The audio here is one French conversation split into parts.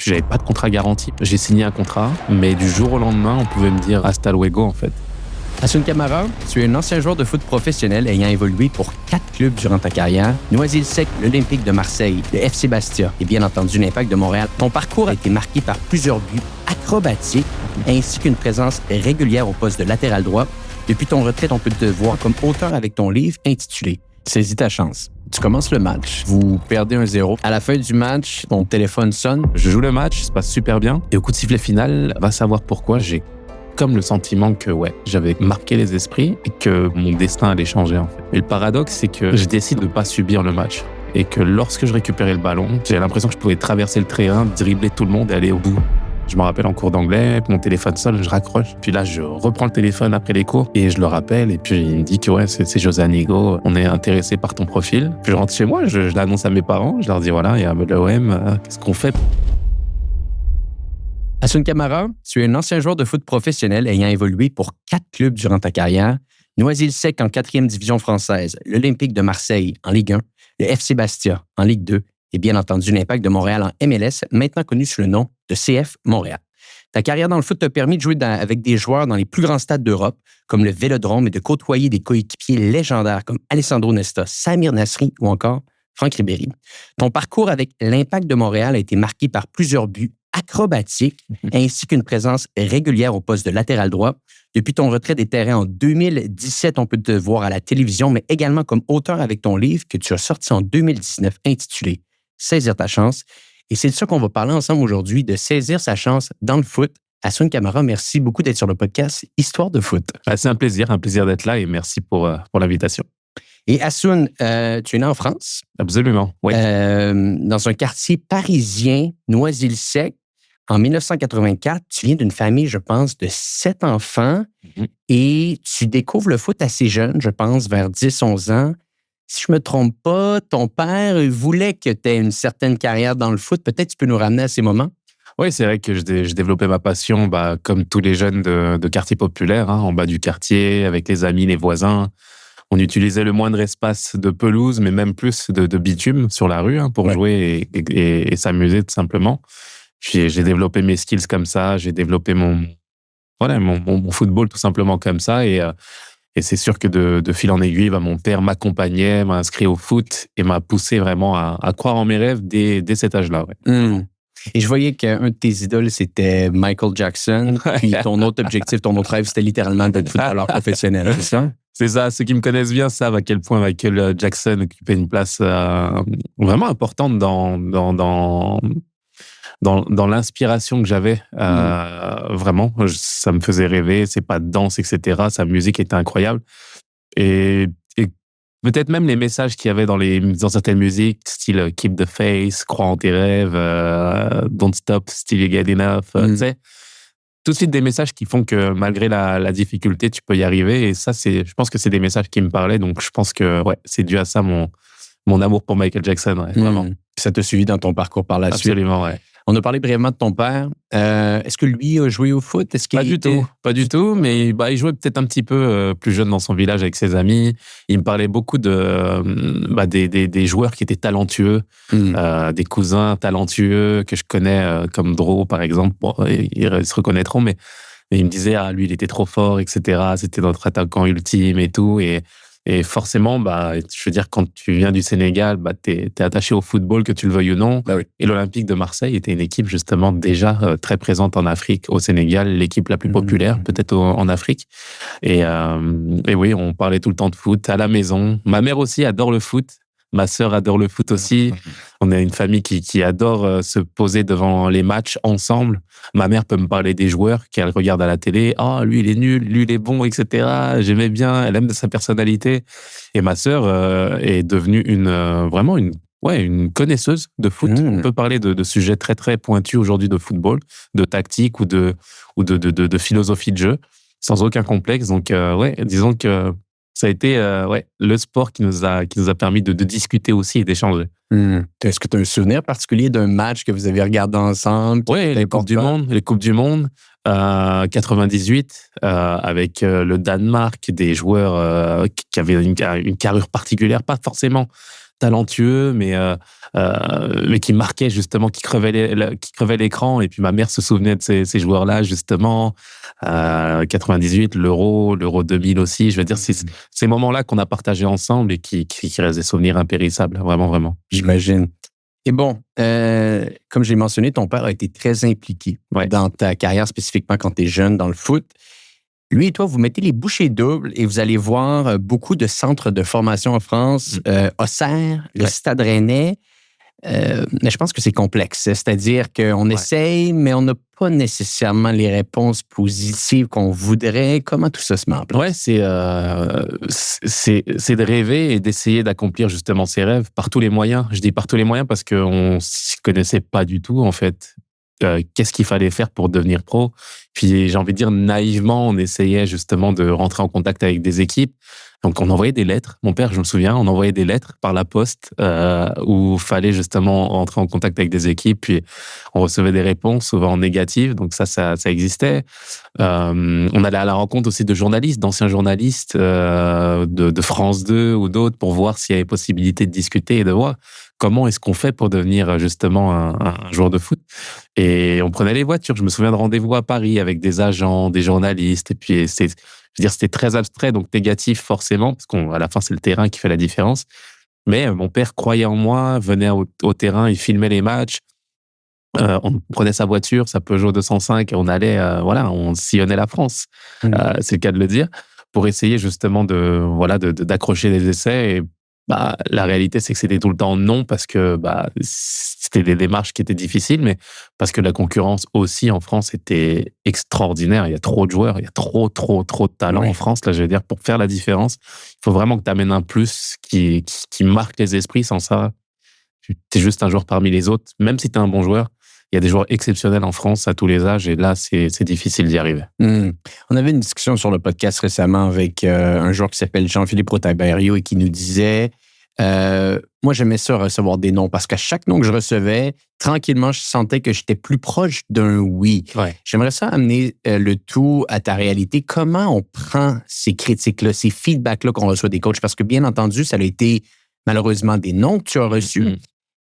Puis j'avais pas de contrat garanti. J'ai signé un contrat, mais du jour au lendemain, on pouvait me dire hasta luego en fait. Hassoun Camara, tu es un ancien joueur de foot professionnel ayant évolué pour 4 clubs durant ta carrière, Noisy-le-Sec, l'Olympique de Marseille, le FC Bastia et bien entendu l'Impact de Montréal. Ton parcours a été marqué par plusieurs buts acrobatiques ainsi qu'une présence régulière au poste de latéral droit. Depuis ton retraite, on peut te voir comme auteur avec ton livre intitulé « Saisis ta chance ». Tu commences le match, vous perdez 1-0. À la fin du match, ton téléphone sonne. Je joue le match, ça se passe super bien. Et au coup de sifflet final, va savoir pourquoi, j'ai comme le sentiment que j'avais marqué les esprits et que mon destin allait changer en fait. Et le paradoxe, c'est que je décide de ne pas subir le match. Et que lorsque je récupérais le ballon, j'ai l'impression que je pouvais traverser le terrain, dribbler tout le monde et aller au bout. Je me rappelle en cours d'anglais, mon téléphone sonne, je raccroche. Puis là, je reprends le téléphone après les cours et je le rappelle. Et puis il me dit que c'est José Anigo, on est intéressé par ton profil. Puis je rentre chez moi, je l'annonce à mes parents, je leur dis voilà, il y a l'OM, qu'est-ce qu'on fait? Hassoun Camara, tu es un ancien joueur de foot professionnel ayant évolué pour 4 clubs durant ta carrière, Noisy-le-Sec en 4e division française, l'Olympique de Marseille en Ligue 1, le FC Bastia en Ligue 2 et bien entendu l'Impact de Montréal en MLS, maintenant connu sous le nom de CF Montréal. Ta carrière dans le foot t'a permis de jouer avec des joueurs dans les plus grands stades d'Europe, comme le Vélodrome, et de côtoyer des coéquipiers légendaires comme Alessandro Nesta, Samir Nasri ou encore Franck Ribéry. Ton parcours avec l'Impact de Montréal a été marqué par plusieurs buts acrobatique, ainsi qu'une présence régulière au poste de latéral droit. Depuis ton retrait des terrains en 2017, on peut te voir à la télévision, mais également comme auteur avec ton livre que tu as sorti en 2019 intitulé « Saisir ta chance ». Et c'est de ça qu'on va parler ensemble aujourd'hui, de saisir sa chance dans le foot. Hassoun Camara, merci beaucoup d'être sur le podcast Histoire de foot. C'est un plaisir d'être là et merci pour l'invitation. Et Hassoun, tu es né en France. Absolument, oui. Dans un quartier parisien, Noisy-le-Sec. En 1984, tu viens d'une famille, je pense, de 7 enfants et tu découvres le foot assez jeune, je pense, vers 10-11 ans. Si je ne me trompe pas, ton père voulait que tu aies une certaine carrière dans le foot. Peut-être tu peux nous ramener à ces moments? Oui, c'est vrai que je développais ma passion comme tous les jeunes de quartier populaire, en bas du quartier, avec les amis, les voisins. On utilisait le moindre espace de pelouse, mais même plus de bitume sur la rue pour jouer et s'amuser tout simplement. J'ai développé mes skills comme ça, j'ai développé mon football tout simplement comme ça. Et c'est sûr que de fil en aiguille, mon père m'accompagnait, m'a inscrit au foot et m'a poussé vraiment à croire en mes rêves dès cet âge-là. Ouais. Et je voyais qu'un de tes idoles, c'était Michael Jackson. Puis ton autre objectif, ton autre rêve, c'était littéralement d'être footballeur professionnel, c'est ça? C'est ça. Ceux qui me connaissent bien savent à quel point Michael Jackson occupait une place vraiment importante dans l'inspiration que j'avais. Vraiment, ça me faisait rêver. C'est pas de danse, etc. Sa musique était incroyable. Et peut-être même les messages qu'il y avait dans certaines musiques, style Keep the Faith, Crois en tes rêves, Don't Stop, Still You Get Enough. Tu sais, tout de suite des messages qui font que malgré la difficulté, tu peux y arriver. Et ça, je pense que c'est des messages qui me parlaient. Donc, je pense que c'est dû à ça mon amour pour Michael Jackson. Vraiment. Ça t'a suivi dans ton parcours par la suite. Absolument, ouais. On a parlé brièvement de ton père. Est-ce que lui a joué au foot? Pas du tout, mais il jouait peut-être un petit peu plus jeune dans son village avec ses amis. Il me parlait beaucoup des joueurs qui étaient talentueux, des cousins talentueux que je connais, comme Dro, par exemple. Bon, ils se reconnaîtront, mais il me disait, lui, il était trop fort, etc. C'était notre attaquant ultime et tout. Et forcément, je veux dire, quand tu viens du Sénégal, t'es attaché au football, que tu le veuilles ou non. Oui. Et l'Olympique de Marseille était une équipe justement déjà très présente en Afrique, au Sénégal, l'équipe la plus populaire peut-être en Afrique. Et oui, on parlait tout le temps de foot à la maison. Ma mère aussi adore le foot. Ma sœur adore le foot aussi. On est une famille qui adore se poser devant les matchs ensemble. Ma mère peut me parler des joueurs qu'elle regarde à la télé. « Oh, lui, il est nul, lui, il est bon, etc. » J'aimais bien, elle aime sa personnalité. Et ma sœur est devenue vraiment une connaisseuse de foot. On peut parler de sujets très, très pointus aujourd'hui de football, de tactique ou de philosophie de jeu, sans aucun complexe. Donc, disons que ça a été le sport qui nous a permis de discuter aussi et d'échanger. Est-ce que tu as un souvenir particulier d'un match que vous avez regardé ensemble? Oui, les Coupes du Monde, 98, avec le Danemark, des joueurs qui avaient une carrure particulière, pas forcément talentueux, mais qui marquaient justement, qui crevaient l'écran. Et puis ma mère se souvenait de ces joueurs-là, justement. 98, l'Euro 2000 aussi. Je veux dire, c'est ces moments-là qu'on a partagés ensemble et qui restent des souvenirs impérissables, vraiment, vraiment. J'imagine. Et bon, comme j'ai mentionné, ton père a été très impliqué dans ta carrière, spécifiquement quand tu es jeune dans le foot. Lui et toi, vous mettez les bouchées doubles et vous allez voir beaucoup de centres de formation en France, Auxerre, le Stade Rennais. Mais je pense que c'est complexe. C'est-à-dire qu'on essaye, mais on n'a pas nécessairement les réponses positives qu'on voudrait. Comment tout ça se met en place? Ouais, c'est de rêver et d'essayer d'accomplir justement ses rêves par tous les moyens. Je dis par tous les moyens parce qu'on ne s'y connaissait pas du tout, en fait. Qu'est-ce qu'il fallait faire pour devenir pro? Puis j'ai envie de dire, naïvement, on essayait justement de rentrer en contact avec des équipes. Donc on envoyait des lettres. Mon père, je me souviens, on envoyait des lettres par la poste où il fallait justement rentrer en contact avec des équipes. Puis on recevait des réponses, souvent négatives. Donc ça existait. On allait à la rencontre aussi de journalistes, d'anciens journalistes de France 2 ou d'autres pour voir s'il y avait possibilité de discuter et de voir comment est-ce qu'on fait pour devenir justement un joueur de foot. Et on prenait les voitures. Je me souviens de rendez-vous à Paris avec des agents, des journalistes. Et puis, c'était très abstrait, donc négatif forcément, parce qu'à la fin, c'est le terrain qui fait la différence. Mais mon père croyait en moi, venait au terrain, il filmait les matchs. On prenait sa voiture, sa Peugeot 205, et on allait, on sillonnait la France. C'est le cas de le dire, pour essayer justement d'accrocher les essais. Et la réalité, c'est que c'était tout le temps non, parce que c'était des démarches qui étaient difficiles, mais parce que la concurrence aussi en France était extraordinaire. Il y a trop de joueurs, il y a trop de talent en France. Là, je veux dire, pour faire la différence, il faut vraiment que tu amènes un plus qui marque les esprits. Sans ça, tu es juste un joueur parmi les autres. Même si tu es un bon joueur, il y a des joueurs exceptionnels en France à tous les âges, et là, c'est difficile d'y arriver. On avait une discussion sur le podcast récemment avec un joueur qui s'appelle Jean-Philippe Rotaberio et qui nous disait moi, j'aimais ça recevoir des noms parce qu'à chaque nom que je recevais, tranquillement, je sentais que j'étais plus proche d'un oui. J'aimerais ça amener le tout à ta réalité. Comment on prend ces critiques-là, ces feedbacks-là qu'on reçoit des coachs? Parce que, bien entendu, ça a été malheureusement des noms que tu as reçus.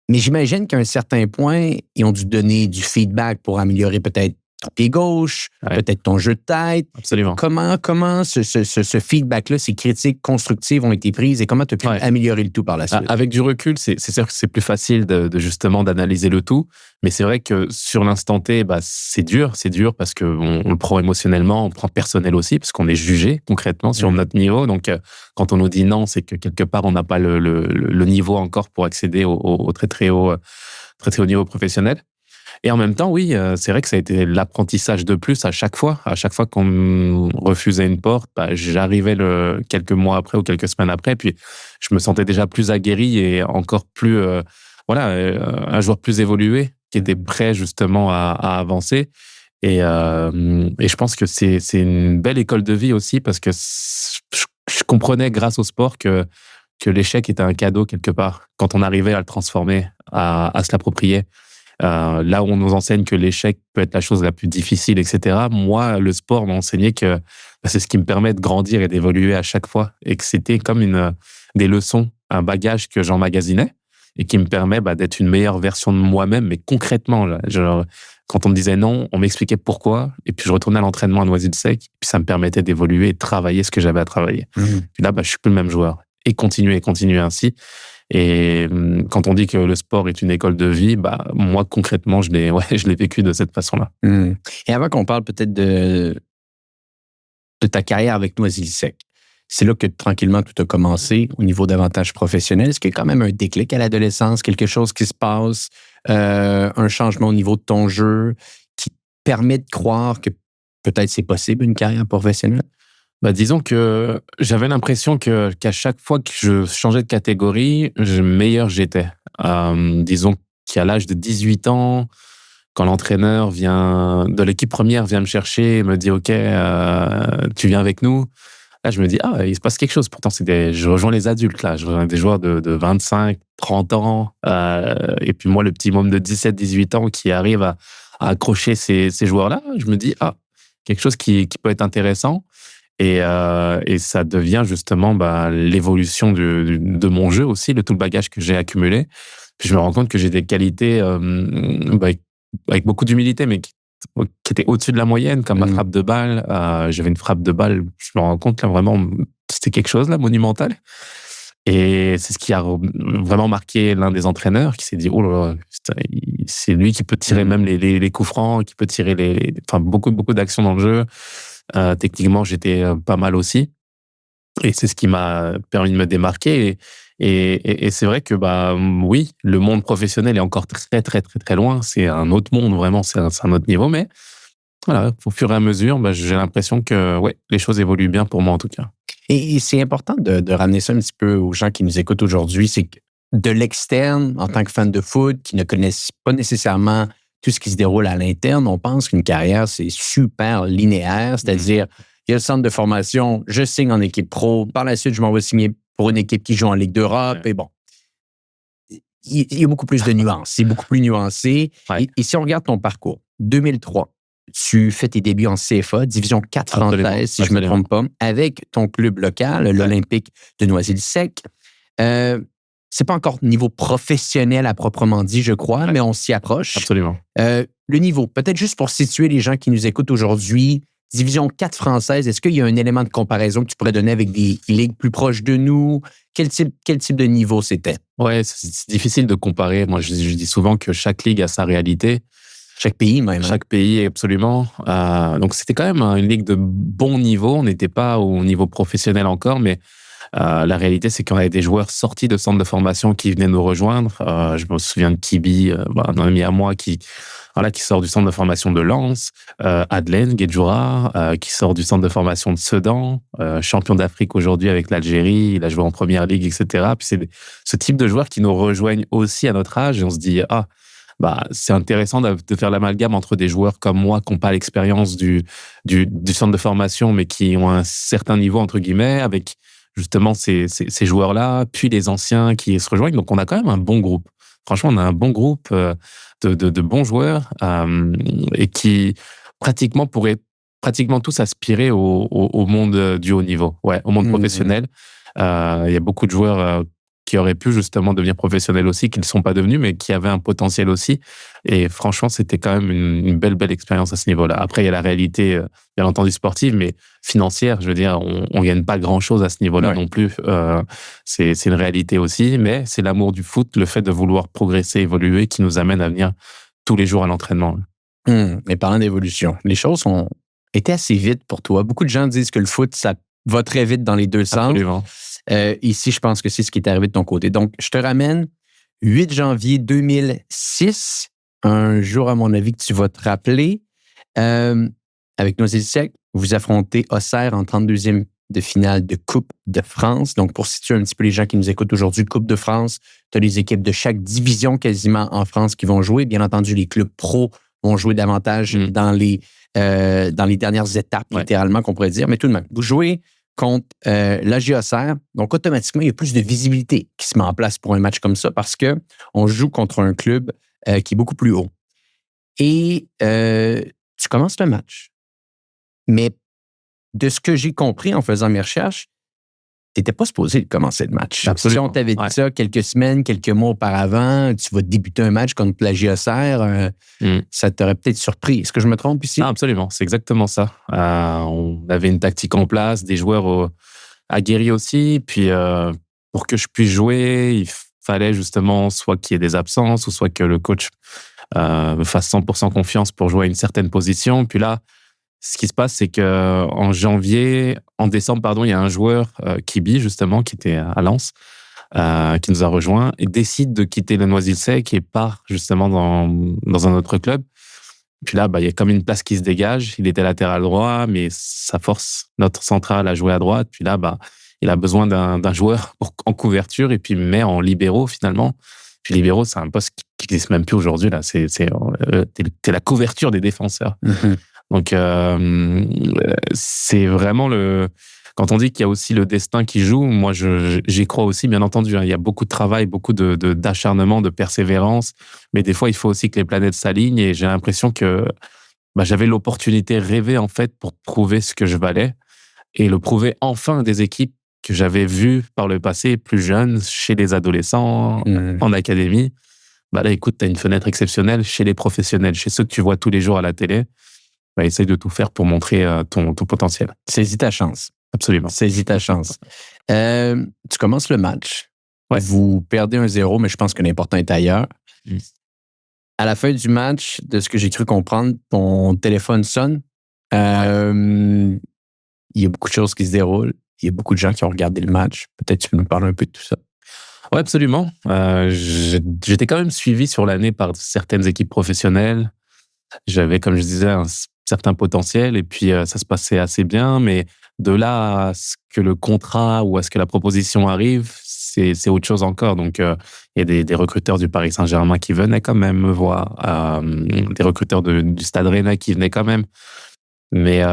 Mais j'imagine qu'à un certain point, ils ont dû donner du feedback pour améliorer peut-être ton pied gauche, peut-être ton jeu de tête. Absolument. Comment ce feedback-là, ces critiques constructives ont été prises et comment tu as pu améliorer le tout par la suite? Avec du recul, c'est sûr que c'est plus facile de justement d'analyser le tout. Mais c'est vrai que sur l'instant T, c'est dur parce qu'on le prend émotionnellement, on le prend personnel aussi, parce qu'on est jugé concrètement sur notre niveau. Donc, quand on nous dit non, c'est que quelque part, on n'a pas le niveau encore pour accéder au très haut niveau professionnel. Et en même temps, oui, c'est vrai que ça a été l'apprentissage de plus à chaque fois. À chaque fois qu'on me refusait une porte, j'arrivais quelques mois après ou quelques semaines après, puis je me sentais déjà plus aguerri et encore plus, un joueur plus évolué qui était prêt justement à avancer. Et je pense que c'est une belle école de vie aussi, parce que je comprenais grâce au sport que l'échec était un cadeau quelque part quand on arrivait à le transformer, à se l'approprier. Là où on nous enseigne que l'échec peut être la chose la plus difficile, etc. Moi, le sport m'a enseigné que c'est ce qui me permet de grandir et d'évoluer à chaque fois, et que c'était comme des leçons, un bagage que j'emmagasinais et qui me permet d'être une meilleure version de moi-même. Mais concrètement, là, quand on me disait non, on m'expliquait pourquoi, et puis je retournais à l'entraînement à Noisy-le-Sec, puis ça me permettait d'évoluer et de travailler ce que j'avais à travailler. Puis là, je suis plus le même joueur. Et continuer ainsi. Et quand on dit que le sport est une école de vie, moi, concrètement, je l'ai vécu de cette façon-là. Et avant qu'on parle peut-être de ta carrière avec Noisy-le-Sec, c'est là que tranquillement tout a commencé au niveau davantage professionnel. Est-ce qu'il y a quand même un déclic à l'adolescence, quelque chose qui se passe, un changement au niveau de ton jeu qui permet de croire que peut-être c'est possible une carrière professionnelle? Disons que j'avais l'impression qu'à chaque fois que je changeais de catégorie, meilleur j'étais. Disons qu'à l'âge de 18 ans, quand l'entraîneur de l'équipe première vient me chercher et me dit « Ok, tu viens avec nous », là, je me dis « Ah, il se passe quelque chose ». Pourtant, je rejoins les adultes, là. Je rejoins des joueurs de 25, 30 ans. Et puis moi, le petit môme de 17, 18 ans qui arrive à accrocher ces joueurs-là, je me dis « Ah, quelque chose qui peut être intéressant ». Et ça devient justement l'évolution de mon jeu aussi, de tout le bagage que j'ai accumulé. Puis je me rends compte que j'ai des qualités avec beaucoup d'humilité, mais qui étaient au-dessus de la moyenne, comme ma frappe de balle. J'avais une frappe de balle, je me rends compte là vraiment, c'était quelque chose là, monumental. Et c'est ce qui a vraiment marqué l'un des entraîneurs, qui s'est dit, oh là là, c'est lui qui peut tirer même les coups francs, qui peut tirer beaucoup d'actions dans le jeu. Techniquement, j'étais pas mal aussi. Et c'est ce qui m'a permis de me démarquer. Et c'est vrai que, oui, le monde professionnel est encore très, très, très, très loin. C'est un autre monde, vraiment, c'est un autre niveau. Mais voilà, au fur et à mesure, j'ai l'impression que, ouais, les choses évoluent bien pour moi, en tout cas. Et c'est important de ramener ça un petit peu aux gens qui nous écoutent aujourd'hui. C'est que de l'externe, en tant que fan de foot, qui ne connaissent pas nécessairement tout ce qui se déroule à l'interne, on pense qu'une carrière, c'est super linéaire, c'est-à-dire, il y a le centre de formation, je signe en équipe pro, par la suite, je m'en vais signer pour une équipe qui joue en Ligue d'Europe, et bon. Il y a beaucoup plus de nuances, c'est beaucoup plus nuancé. Ouais. Et si on regarde ton parcours, 2003, tu fais tes débuts en CFA, division 4 française, si je ne me trompe pas, avec ton club local, l'Olympique de Noisy-le-Sec. C'est pas encore niveau professionnel à proprement dit, je crois, mais on s'y approche. Absolument. Le niveau, peut-être juste pour situer les gens qui nous écoutent aujourd'hui, division 4 française, est-ce qu'il y a un élément de comparaison que tu pourrais donner avec des ligues plus proches de nous? Quel type de niveau c'était? Ouais, c'est difficile de comparer. Moi, je dis souvent que chaque ligue a sa réalité. Chaque pays même. Chaque pays, absolument. Donc, c'était quand même une ligue de bon niveau. On n'était pas au niveau professionnel encore, mais la réalité, c'est qu'on avait des joueurs sortis de centres de formation qui venaient nous rejoindre. Je me souviens de Kibi, un ami à moi qui sort du centre de formation de Lens, Adlen Guedjoura, qui sort du centre de formation de Sedan, champion d'Afrique aujourd'hui avec l'Algérie, il a joué en première ligue, etc. Puis c'est ce type de joueurs qui nous rejoignent aussi à notre âge et on se dit, c'est intéressant de faire l'amalgame entre des joueurs comme moi qui n'ont pas l'expérience du centre de formation, mais qui ont un certain niveau, entre guillemets, avec justement ces joueurs-là, puis les anciens qui se rejoignent. Donc, on a quand même un bon groupe. Franchement, on a un bon groupe de bons joueurs et qui pratiquement pourraient tous aspirer au monde du haut niveau, au monde professionnel. Il y a beaucoup de joueurs qui auraient pu justement devenir professionnels aussi, qui ne le sont pas devenus, mais qui avaient un potentiel aussi. Et franchement, c'était quand même une belle expérience à ce niveau-là. Après, il y a la réalité, bien entendu, sportive, mais financière. Je veux dire, on gagne pas grand-chose à ce niveau-là non plus. C'est une réalité aussi, mais c'est l'amour du foot, le fait de vouloir progresser, évoluer, qui nous amène à venir tous les jours à l'entraînement. Mais parlant d'évolution, les choses ont été assez vite pour toi. Beaucoup de gens disent que le foot, ça va très vite dans les deux sens. Absolument. Ici, je pense que c'est ce qui est arrivé de ton côté. Donc, je te ramène 8 janvier 2006, un jour, à mon avis, que tu vas te rappeler. Avec Noisy-le-Sec, vous affrontez Auxerre en 32e de finale de Coupe de France. Donc, pour situer un petit peu les gens qui nous écoutent aujourd'hui, Coupe de France, tu as les équipes de chaque division quasiment en France qui vont jouer. Bien entendu, les clubs pro vont jouer davantage dans les dernières étapes, littéralement, qu'on pourrait dire. Mais tout de même, vous jouez contre l'AJ Auxerre. Donc, automatiquement, il y a plus de visibilité qui se met en place pour un match comme ça parce qu'on joue contre un club qui est beaucoup plus haut. Et tu commences le match. Mais de ce que j'ai compris en faisant mes recherches, tu n'étais pas supposé de commencer le match. Absolument. Si on t'avait dit ça quelques semaines, quelques mois auparavant, tu vas débuter un match contre l'AJ Auxerre, ça t'aurait peut-être surpris. Est-ce que je me trompe ici? Absolument, c'est exactement ça. On avait une tactique en place, des joueurs aguerris aussi. Puis, pour que je puisse jouer, il fallait justement soit qu'il y ait des absences ou soit que le coach me fasse 100% confiance pour jouer à une certaine position. Puis là, ce qui se passe, c'est qu'en décembre, il y a un joueur, Kibi, justement, qui était à Lens, qui nous a rejoints et décide de quitter le Noisy-le-Sec et part justement dans un autre club. Puis là, il y a comme une place qui se dégage. Il était latéral droit, mais ça force notre central à jouer à droite. Puis là, il a besoin d'un joueur en couverture et puis met en libéraux finalement. Puis libéraux, c'est un poste qui n'existe même plus aujourd'hui. Là, c'est la couverture des défenseurs. Donc, c'est vraiment quand on dit qu'il y a aussi le destin qui joue, moi, j'y crois aussi, bien entendu. Il y a beaucoup de travail, beaucoup d'acharnement, de persévérance. Mais des fois, il faut aussi que les planètes s'alignent. Et j'ai l'impression que j'avais l'opportunité rêvée, en fait, pour prouver ce que je valais. et le prouver enfin à des équipes que j'avais vues par le passé, plus jeunes, chez les adolescents, en académie. Bah là, écoute, tu as une fenêtre exceptionnelle chez les professionnels, chez ceux que tu vois tous les jours à la télé. Bah, essaye de tout faire pour montrer ton potentiel. Saisis ta chance. Absolument. Saisis ta chance. Tu commences le match. Ouais. Vous perdez 1-0, mais je pense que l'important est ailleurs. À la fin du match, de ce que j'ai cru comprendre, ton téléphone sonne. Il y a beaucoup de choses qui se déroulent. Il y a beaucoup de gens qui ont regardé le match. Peut-être tu peux nous parler un peu de tout ça. Oui, absolument. J'étais quand même suivi sur l'année par certaines équipes professionnelles. J'avais, comme je disais, un certain potentiel et puis ça se passait assez bien. Mais de là à ce que le contrat ou à ce que la proposition arrive, c'est autre chose encore. Donc, il y a des recruteurs du Paris Saint-Germain qui venaient quand même me voir, des recruteurs du Stade Rennais qui venaient quand même. Mais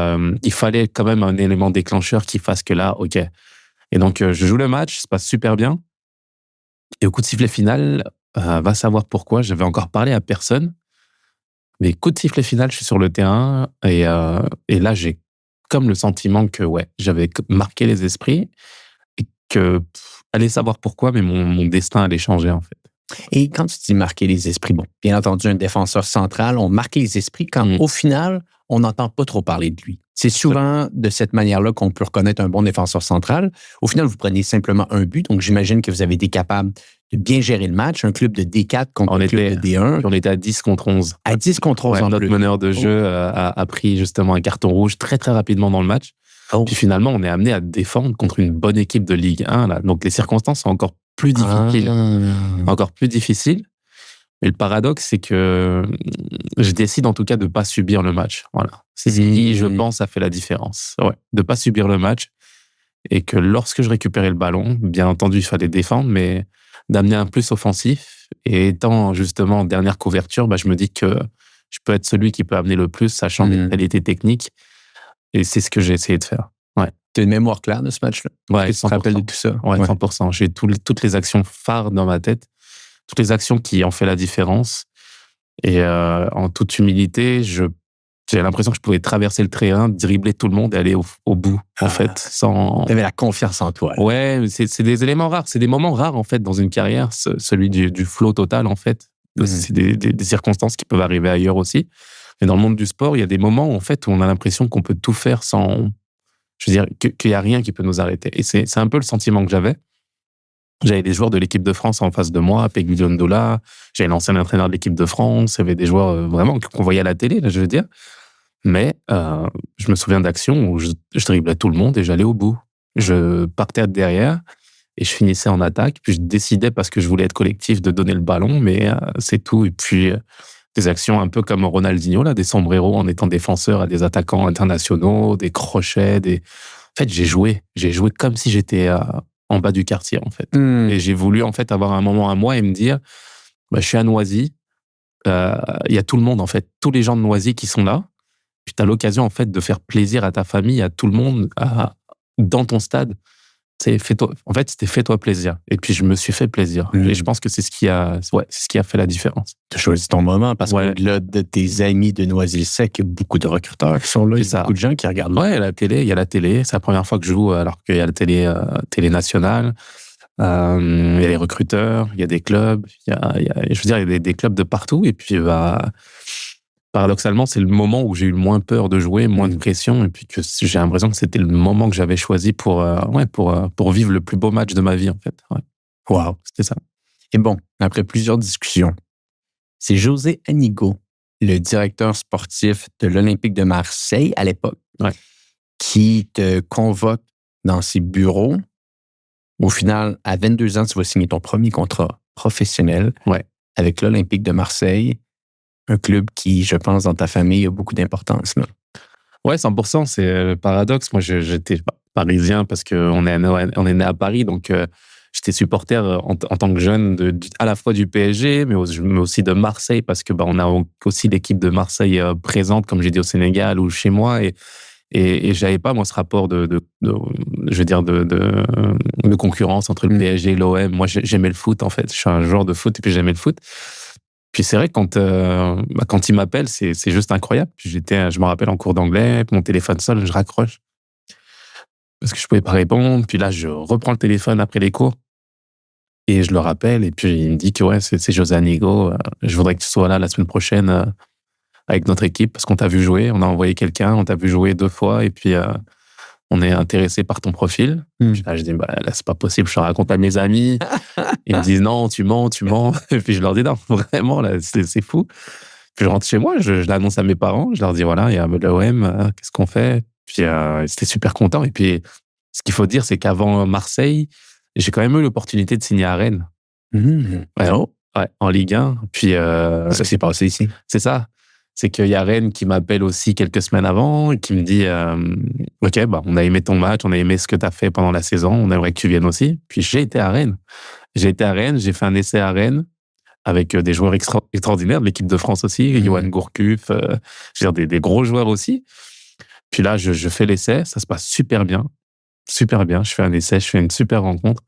il fallait quand même un élément déclencheur qui fasse que là, OK. Et donc, je joue le match, ça se passe super bien. Et au coup de sifflet final, va savoir pourquoi, j'avais encore parlé à personne. Mais coup de sifflet final, je suis sur le terrain et là, j'ai comme le sentiment que j'avais marqué les esprits et que, allez savoir pourquoi, mais mon destin allait changer en fait. Et quand tu dis marquer les esprits, bon, bien entendu, un défenseur central, on marque les esprits quand, au final, on n'entend pas trop parler de lui. C'est souvent de cette manière-là qu'on peut reconnaître un bon défenseur central. Au final, vous prenez simplement un but, donc j'imagine que vous avez été capable de bien gérer le match, un club de D4 contre un club de D1. On était à 10 contre 11. À 10 contre 11 en notre plus. meneur de jeu a pris justement un carton rouge très très rapidement dans le match. Puis finalement, on est amené à défendre contre une bonne équipe de Ligue 1. Là. Donc les circonstances sont encore plus difficiles. Encore plus difficiles. Mais le paradoxe, c'est que je décide en tout cas de ne pas subir le match. Voilà. C'est ce qui, je pense, a fait la différence. Ouais. De ne pas subir le match. Et que lorsque je récupérais le ballon, bien entendu, il fallait défendre, mais d'amener un plus offensif. Et étant justement en dernière couverture, je me dis que je peux être celui qui peut amener le plus, sachant mes qualités techniques. Et c'est ce que j'ai essayé de faire. Ouais. Tu as une mémoire claire de ce match-là? Ouais, tu te rappelles de tout ça? Ouais, 100%. J'ai toutes les actions phares dans ma tête, toutes les actions qui ont fait la différence. Et en toute humilité, j'ai l'impression que je pouvais traverser le terrain, dribbler tout le monde et aller au bout, en fait. Tu avais la confiance en toi. Là. Ouais, c'est des éléments rares. C'est des moments rares, en fait, dans une carrière, celui du flow total, en fait. C'est des circonstances qui peuvent arriver ailleurs aussi. Mais dans le monde du sport, il y a des moments, en fait, où on a l'impression qu'on peut tout faire sans... Je veux dire, qu'il n'y a rien qui peut nous arrêter. Et c'est un peu le sentiment que j'avais. J'avais des joueurs de l'équipe de France en face de moi, Peggy Ndola, j'avais l'ancien entraîneur de l'équipe de France, il y avait des joueurs vraiment qu'on voyait à la télé, là, je veux dire. Mais je me souviens d'actions où je driblais tout le monde et j'allais au bout. Je partais derrière et je finissais en attaque. Puis je décidais, parce que je voulais être collectif, de donner le ballon, mais c'est tout. Et puis des actions un peu comme Ronaldinho, là, des sombreros en étant défenseur à des attaquants internationaux, des crochets, En fait, j'ai joué comme si j'étais en bas du quartier, en fait. Et j'ai voulu, en fait, avoir un moment à moi et me dire, je suis à Noisy, il y a tout le monde, en fait, tous les gens de Noisy qui sont là. Puis tu as l'occasion, en fait, de faire plaisir à ta famille, à tout le monde, dans ton stade. En fait, c'était fais-toi plaisir. Et puis, je me suis fait plaisir. Et je pense que c'est ce qui a fait la différence. Tu as choisi ton moment parce que là, de tes amis de Noisy-le-Sec, il y a beaucoup de recruteurs qui sont là. Il y a beaucoup de gens qui regardent. Ouais, il y a la télé. C'est la première fois que je joue alors qu'il y a la télé nationale. Il y a les recruteurs, il y a des clubs. Je veux dire, il y a des clubs de partout. Et puis, paradoxalement, c'est le moment où j'ai eu le moins peur de jouer, moins de pression, et puis que j'ai l'impression que c'était le moment que j'avais choisi pour vivre le plus beau match de ma vie, en fait. Ouais. Wow, c'était ça. Et bon, après plusieurs discussions, c'est José Anigo, le directeur sportif de l'Olympique de Marseille à l'époque, qui te convoque dans ses bureaux. Au final, à 22 ans, tu vas signer ton premier contrat professionnel avec l'Olympique de Marseille. Un club qui, je pense, dans ta famille, a beaucoup d'importance. Là. Ouais, 100%, c'est le paradoxe. Moi, j'étais parisien parce qu'on est né à Paris, donc j'étais supporter en tant que jeune à la fois du PSG, mais aussi de Marseille, parce que on a aussi l'équipe de Marseille présente, comme j'ai dit, au Sénégal ou chez moi, et j'avais pas, moi, ce rapport de concurrence entre le PSG et l'OM. Moi, j'aimais le foot, en fait. Je suis un joueur de foot et puis j'aimais le foot. Puis c'est vrai, quand il m'appelle, c'est juste incroyable. Puis je me rappelle en cours d'anglais, mon téléphone sonne, je raccroche. parce que je pouvais pas répondre. Puis là, je reprends le téléphone après les cours et je le rappelle. Et puis il me dit que ouais, c'est José Anigo. Je voudrais que tu sois là la semaine prochaine avec notre équipe parce qu'on t'a vu jouer. On a envoyé quelqu'un, on t'a vu jouer 2 fois et puis on est intéressé par ton profil. Puis là, je dis, là, c'est pas possible. Je raconte à mes amis. Ils me disent, non, tu mens. Et puis je leur dis, non, vraiment, là, c'est fou. Puis je rentre chez moi, je l'annonce à mes parents. Je leur dis, voilà, il y a l'OM, qu'est-ce qu'on fait? Puis ils étaient super contents. Et puis, ce qu'il faut dire, c'est qu'avant Marseille, j'ai quand même eu l'opportunité de signer à Rennes. Ouais, en Ligue 1. Puis, Ça s'est passé ici. C'est ça. C'est qu'il y a Rennes qui m'appelle aussi quelques semaines avant et qui me dit OK, on a aimé ton match, on a aimé ce que tu as fait pendant la saison, on aimerait que tu viennes aussi. Puis j'ai été à Rennes. J'ai fait un essai à Rennes avec des joueurs extraordinaires de l'équipe de France aussi, Yoann Gourcuff, je veux dire des gros joueurs aussi. Puis là, je fais l'essai, ça se passe super bien. Super bien. Je fais un essai, je fais une super rencontre.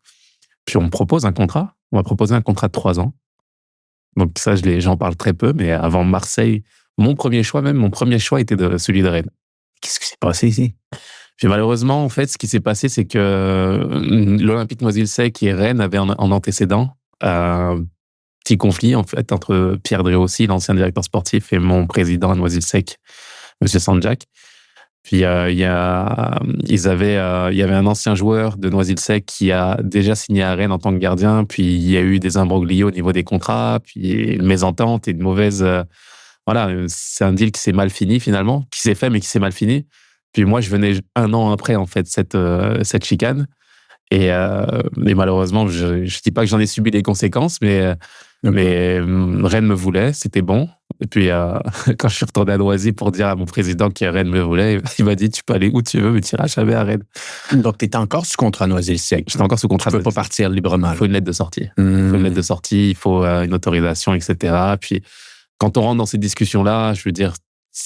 Puis on me propose un contrat. On m'a proposé un contrat de 3 ans. Donc ça, j'en parle très peu, mais avant Marseille, mon premier choix était celui de Rennes. Qu'est-ce qui s'est passé ici? Puis malheureusement, en fait, ce qui s'est passé, c'est que l'Olympique Noisy-le-Sec et Rennes avaient en antécédent un petit conflit, en fait, entre Pierre Dréossi, l'ancien directeur sportif, et mon président à Noisy-le-Sec, M. Sanjak. Puis il y avait un ancien joueur de Noisy-le-Sec qui a déjà signé à Rennes en tant que gardien. Puis il y a eu des imbroglios au niveau des contrats, puis une mésentente et une mauvaise. Voilà, c'est un deal qui s'est mal fini finalement, qui s'est fait mais qui s'est mal fini. Puis moi, je venais 1 an après en fait cette chicane. Et malheureusement, je dis pas que j'en ai subi les conséquences, mais Rennes me voulait, c'était bon. Et puis quand je suis retourné à Noisy pour dire à mon président que Rennes me voulait, il m'a dit tu peux aller où tu veux, mais tu iras jamais à Rennes. Donc tu étais encore sous contrat Noisy-le-Sec. J'étais encore sous contrat. Tu peux pas partir librement. Il faut une lettre de sortie. Il faut une autorisation, etc. Puis quand on rentre dans ces discussions-là, je veux dire,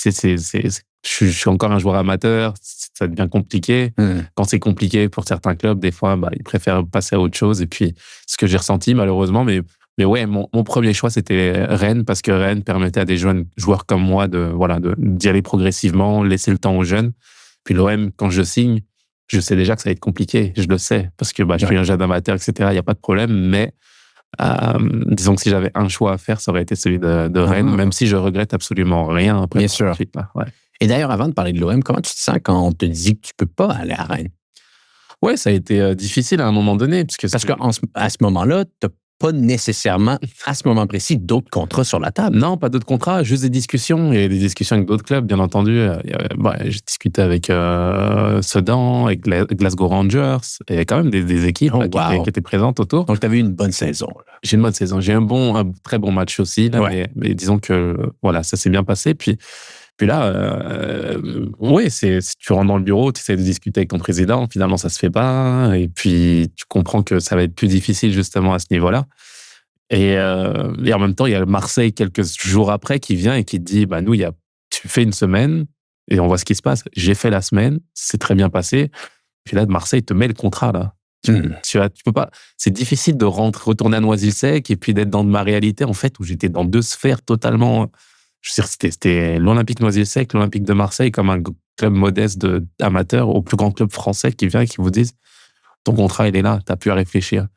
je suis encore un joueur amateur, ça devient compliqué. Quand c'est compliqué pour certains clubs, des fois, ils préfèrent passer à autre chose. Et puis, ce que j'ai ressenti, malheureusement, mais ouais, mon premier choix, c'était Rennes, parce que Rennes permettait à des jeunes joueurs comme moi d'y aller progressivement, laisser le temps aux jeunes. Puis l'OM, quand je signe, je sais déjà que ça va être compliqué. Je le sais, parce que je suis un jeune amateur, etc. Il n'y a pas de problème, mais disons que si j'avais un choix à faire, ça aurait été celui de Rennes, même si je regrette absolument rien après. Bien sûr. Ensuite, ouais. Et d'ailleurs, avant de parler de l'OM, comment tu te sens quand on te dit que tu peux pas aller à Rennes? Ouais, ça a été difficile à un moment donné. Parce qu'à ce moment-là, tu n'as pas nécessairement, à ce moment précis, d'autres contrats sur la table. Non, pas d'autres contrats, juste des discussions. Il y a des discussions avec d'autres clubs, bien entendu. J'ai discuté avec Sedan, avec Glasgow Rangers. Il y a quand même des équipes qui étaient présentes autour. Donc, tu avais une bonne saison. Là. J'ai une bonne saison. J'ai un très bon match aussi. Là, mais disons que ça s'est bien passé. Puis là, tu rentres dans le bureau, tu essaies de discuter avec ton président, finalement ça se fait pas, et puis tu comprends que ça va être plus difficile justement à ce niveau-là. Et en même temps, il y a Marseille quelques jours après qui vient et qui te dit, nous, tu fais une semaine et on voit ce qui se passe. J'ai fait la semaine, c'est très bien passé. Puis là, Marseille te met le contrat là. Tu peux pas. C'est difficile de retourner à Noisy-le-Sec et puis d'être dans ma réalité en fait où j'étais dans 2 sphères totalement. Je veux dire, c'était l'Olympique Noisy-le-Sec, l'Olympique de Marseille, comme un club modeste d'amateurs au plus grand club français qui vient et qui vous disent ton contrat, il est là, tu n'as plus à réfléchir.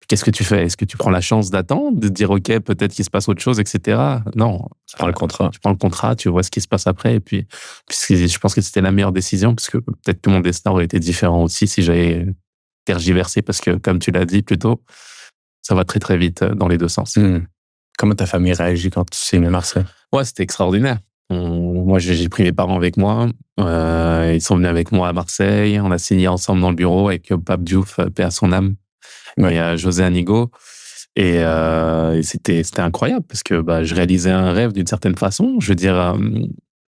Qu'est-ce que tu fais? Est-ce que tu prends la chance d'attendre, de dire OK, peut-être qu'il se passe autre chose, etc. Non. Tu prends le contrat. Tu prends le contrat, tu vois ce qui se passe après. Et puis je pense que c'était la meilleure décision, parce que peut-être que mon destin aurait été différent aussi si j'avais tergiversé, parce que, comme tu l'as dit plus tôt, ça va très, très vite dans les 2 sens. Comment ta famille réagit quand tu signes à Marseille? Ouais, c'était extraordinaire. Moi, j'ai pris mes parents avec moi. Ils sont venus avec moi à Marseille. On a signé ensemble dans le bureau avec Pape Diouf, paix à son âme, et José Anigo. Et c'était incroyable parce que je réalisais un rêve d'une certaine façon. Je veux dire,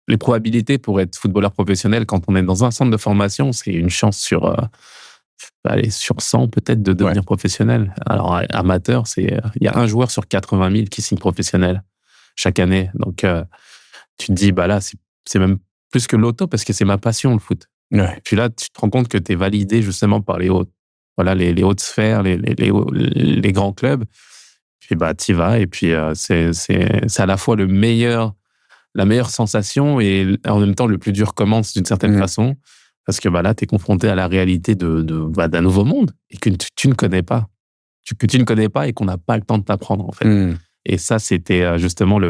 les probabilités pour être footballeur professionnel quand on est dans un centre de formation, c'est une chance sur 100 peut-être de devenir professionnel. Alors, amateur, il y a un joueur sur 80 000 qui signe professionnel chaque année. Donc, tu te dis, là, c'est même plus que l'auto parce que c'est ma passion, le foot. Ouais. Puis là, tu te rends compte que tu es validé justement par les hautes hautes sphères, les grands clubs. Puis, tu y vas. Et puis, c'est à la fois la meilleure sensation et en même temps le plus dur commence d'une certaine façon. Parce que là, tu es confronté à la réalité d'un nouveau monde et que tu ne connais pas. Que tu ne connais pas et qu'on n'a pas le temps de t'apprendre, en fait. Et ça, c'était justement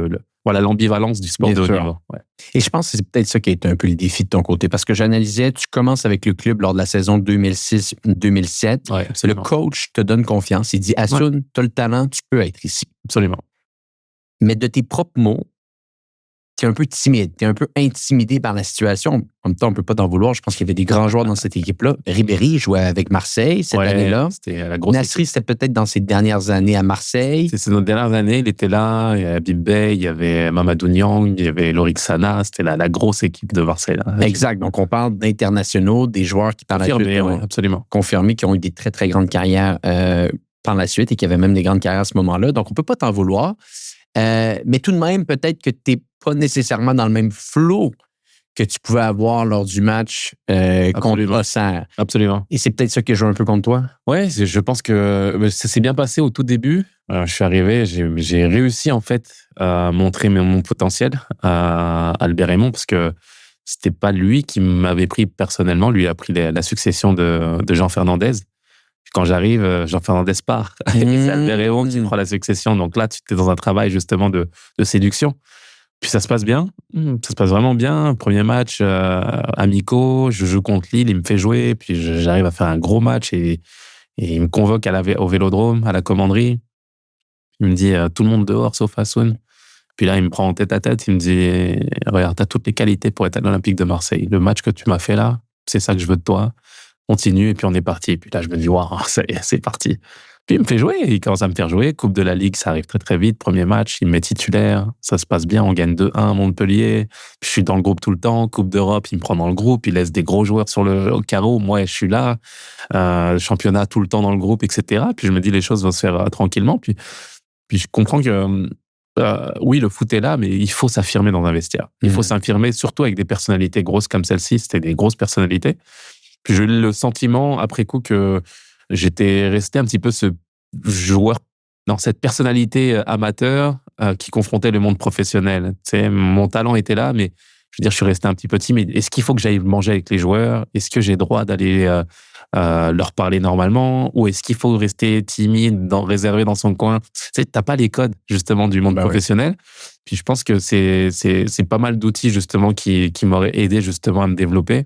voilà, l'ambivalence du sport de haut niveau. Ouais. Et je pense que c'est peut-être ça qui a été un peu le défi de ton côté. Parce que j'analysais, tu commences avec le club lors de la saison 2006-2007. Ouais, le coach te donne confiance. Il dit, Hassoun, tu as le talent, tu peux être ici. Absolument. Mais de tes propres mots, tu es un peu timide, tu es un peu intimidé par la situation. En même temps, on ne peut pas t'en vouloir. Je pense qu'il y avait des grands joueurs dans cette équipe-là. Ribéry jouait avec Marseille cette année-là. C'était la grosse Nasri, c'était peut-être dans ses dernières années à Marseille. C'est nos dernières années, il était là. Il y avait Habib Beye, il y avait Mamadou Niang, il y avait Lorik Sana. C'était la grosse équipe de Marseille. Là. Exact. Donc, on parle d'internationaux, des joueurs qui par la suite absolument. confirmés, qui ont eu des très, très grandes carrières par la suite et qui avaient même des grandes carrières à ce moment-là. Donc, on ne peut pas t'en vouloir. Mais tout de même, peut-être que tu n'es pas nécessairement dans le même flow que tu pouvais avoir lors du match contre Auxerre. Absolument. Et c'est peut-être ça qui joue un peu contre toi? Oui, je pense que ça s'est bien passé au tout début. Je suis arrivé, j'ai réussi en fait à montrer mon potentiel à Albert Raymond parce que c'était pas lui qui m'avait pris personnellement. Lui a pris la succession de Jean Fernandez. Quand j'arrive, Jean Fernandez part. Et c'est Albert Raymond qui prend la succession. Donc là, tu es dans un travail justement de séduction. Puis ça se passe bien. Ça se passe vraiment bien. Premier match amicaux. Je joue contre Lille. Il me fait jouer. Puis j'arrive à faire un gros match. Et il me convoque au Vélodrome, à la commanderie. Il me dit tout le monde dehors sauf Hassoun. Puis là, il me prend en tête à tête. Il me dit regarde, tu as toutes les qualités pour être à l'Olympique de Marseille. Le match que tu m'as fait là, c'est ça que je veux de toi. Continue, et puis on est parti. Et puis là, je me dis, waouh, c'est parti. Puis il me fait jouer, il commence à me faire jouer. Coupe de la Ligue, ça arrive très très vite. Premier match, il me met titulaire. Ça se passe bien, on gagne 2-1 à Montpellier. Puis je suis dans le groupe tout le temps. Coupe d'Europe, il me prend dans le groupe. Il laisse des gros joueurs au carreau. Moi, je suis là. Championnat tout le temps dans le groupe, etc. Puis je me dis, les choses vont se faire tranquillement. Puis je comprends que oui, le foot est là, mais il faut s'affirmer dans un vestiaire. Il faut s'affirmer, surtout avec des personnalités grosses comme celle-ci. C'était des grosses personnalités. Puis j'ai eu le sentiment, après coup, que j'étais resté un petit peu ce joueur, dans cette personnalité amateur qui confrontait le monde professionnel. Tu sais, mon talent était là, mais je veux dire, je suis resté un petit peu timide. Est-ce qu'il faut que j'aille manger avec les joueurs? Est-ce que j'ai droit d'aller leur parler normalement? Ou est-ce qu'il faut rester timide, réservé dans son coin? Tu sais, t'as pas les codes, justement, du monde professionnel. Ouais. Puis je pense que c'est pas mal d'outils, justement, qui m'auraient aidé, justement, à me développer.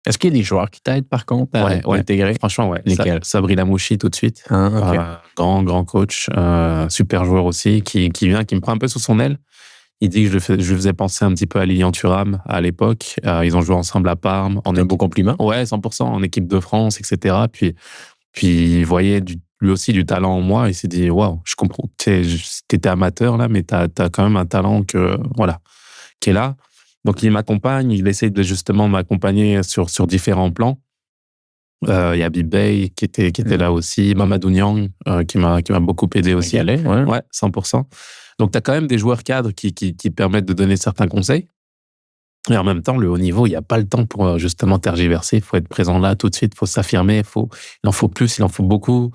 Est-ce qu'il y a des joueurs qui t'aident, par contre, à intégrer? Franchement, ouais. Lesquels? Sabri Lamouchi, tout de suite. Okay. Grand coach, super joueur aussi, qui vient, qui me prend un peu sous son aile. Il dit que je le faisais penser un petit peu à Lilian Thuram à l'époque. Ils ont joué ensemble à Parme. Un beau compliment. Ouais, 100%, en équipe de France, etc. Puis il voyait lui aussi du talent en moi. Il s'est dit, waouh, je comprends. T'étais amateur, là, mais t'as quand même un talent qui est là. Donc, il m'accompagne, il essaie de justement m'accompagner sur différents plans. Il y a Habib Beye qui était là aussi, Mamadou Niang qui m'a beaucoup aidé aussi. Ouais, 100%. Donc, tu as quand même des joueurs cadres qui permettent de donner certains conseils. Et en même temps, le haut niveau, il n'y a pas le temps pour justement tergiverser. Il faut être présent là tout de suite, il faut s'affirmer, il en faut plus, il en faut beaucoup.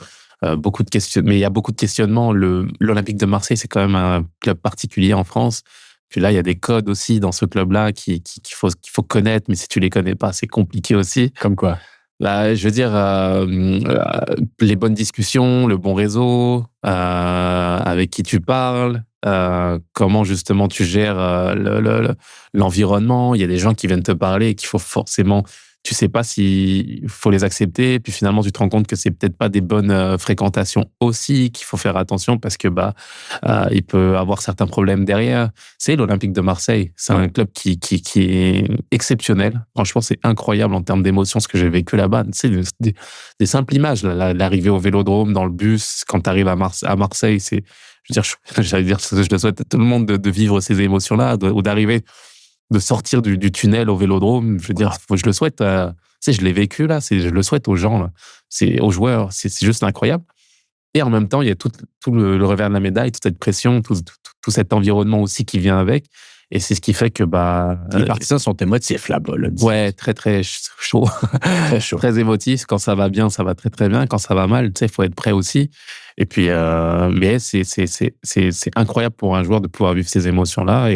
Beaucoup de questions, mais il y a beaucoup de questionnements. L'Olympique de Marseille, c'est quand même un club particulier en France. Puis là, il y a des codes aussi dans ce club-là qu'il faut connaître, mais si tu les connais pas, c'est compliqué aussi. Comme quoi? Je veux dire, les bonnes discussions, le bon réseau, avec qui tu parles, comment justement tu gères l'environnement. Il y a des gens qui viennent te parler et qu'il faut forcément... Tu sais pas s'il faut les accepter, puis finalement tu te rends compte que c'est peut-être pas des bonnes fréquentations aussi, qu'il faut faire attention parce que il peut avoir certains problèmes derrière. C'est l'Olympique de Marseille, c'est un club qui est exceptionnel. Franchement, c'est incroyable en termes d'émotions ce que j'ai vécu là-bas. C'est des simples images, l'arrivée au Vélodrome dans le bus quand tu arrives à Marseille, c'est, je le souhaite à tout le monde de vivre ces émotions-là ou d'arriver, de sortir du tunnel au Vélodrome. Je veux dire, je le souhaite. Je l'ai vécu là. Je le souhaite aux gens, là. Aux joueurs. C'est juste incroyable. Et en même temps, il y a tout le revers de la médaille, toute cette pression, tout cet environnement aussi qui vient avec. Et c'est ce qui fait que les partisans sont émotifs là-bas. Là, ouais, très très chaud, très chaud, très émotif. Quand ça va bien, ça va très très bien. Quand ça va mal, tu sais, il faut être prêt aussi. Et puis, mais c'est incroyable pour un joueur de pouvoir vivre ces émotions-là.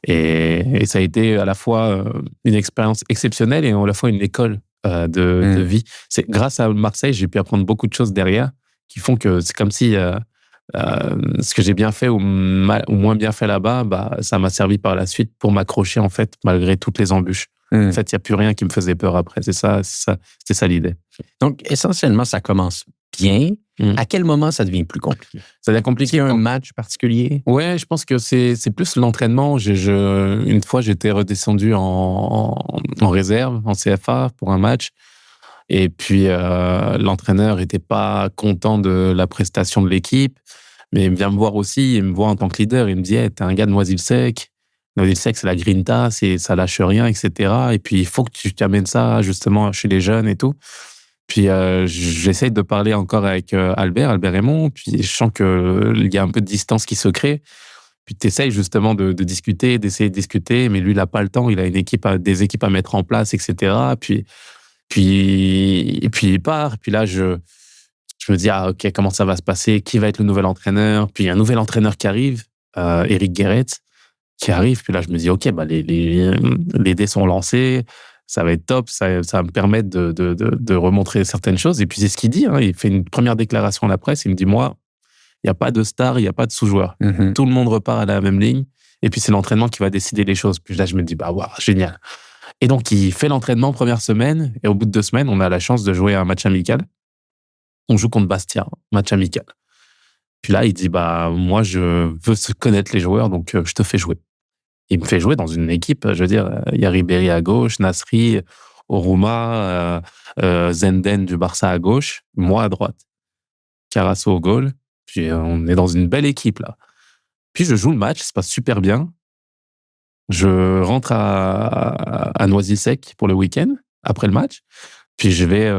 Et ça a été à la fois une expérience exceptionnelle et à la fois une école de vie. C'est grâce à Marseille, j'ai pu apprendre beaucoup de choses derrière qui font que c'est comme si ce que j'ai bien fait ou moins bien fait là-bas, ça m'a servi par la suite pour m'accrocher en fait malgré toutes les embûches. En fait, il n'y a plus rien qui me faisait peur après. C'était ça l'idée. Donc, essentiellement, ça commence bien. À quel moment ça devient plus compliqué? Ça devient compliqué. Il y a un match particulier? Ouais, je pense que c'est plus l'entraînement. Une fois, j'étais redescendu en réserve, en CFA, pour un match. Et puis, l'entraîneur n'était pas content de la prestation de l'équipe. Mais il vient me voir aussi, il me voit en tant que leader. Il me dit, hey, t'es un gars de Noisy-le-Sec. Noisy-le-Sec, c'est la grinta, ça lâche rien, etc. Et puis, il faut que tu t'amènes ça, justement, chez les jeunes et tout. Puis, j'essaye de parler encore avec Albert Raymond. Puis, je sens qu'il y a un peu de distance qui se crée. Puis, tu essayes justement d'essayer de discuter. Mais lui, il n'a pas le temps. Il a des équipes à mettre en place, etc. Puis il part. Puis là, je me dis, OK, comment ça va se passer? Qui va être le nouvel entraîneur? Puis, il y a un nouvel entraîneur qui arrive, Eric Guéret, qui arrive. Puis là, je me dis, OK, les dés sont lancés. Ça va être top, ça va me permettre de remontrer certaines choses. Et puis, c'est ce qu'il dit. Hein. Il fait une première déclaration à la presse. Il me dit, moi, il n'y a pas de star, il n'y a pas de sous-joueur. Tout le monde repart à la même ligne. Et puis, c'est l'entraînement qui va décider les choses. Puis là, je me dis, waouh, génial. Et donc, il fait l'entraînement première semaine. Et au bout de 2 semaines, on a la chance de jouer un match amical. On joue contre Bastia, match amical. Puis là, il dit, moi, je veux connaître les joueurs, donc je te fais jouer. Il me fait jouer dans une équipe, je veux dire, il y a Ribéry à gauche, Nasri, Oruma, Zenden du Barça à gauche, moi à droite, Carasso au goal. Puis on est dans une belle équipe là. Puis je joue le match, ça se passe super bien. Je rentre à Noisy-le-Sec pour le week-end, après le match. Puis je vais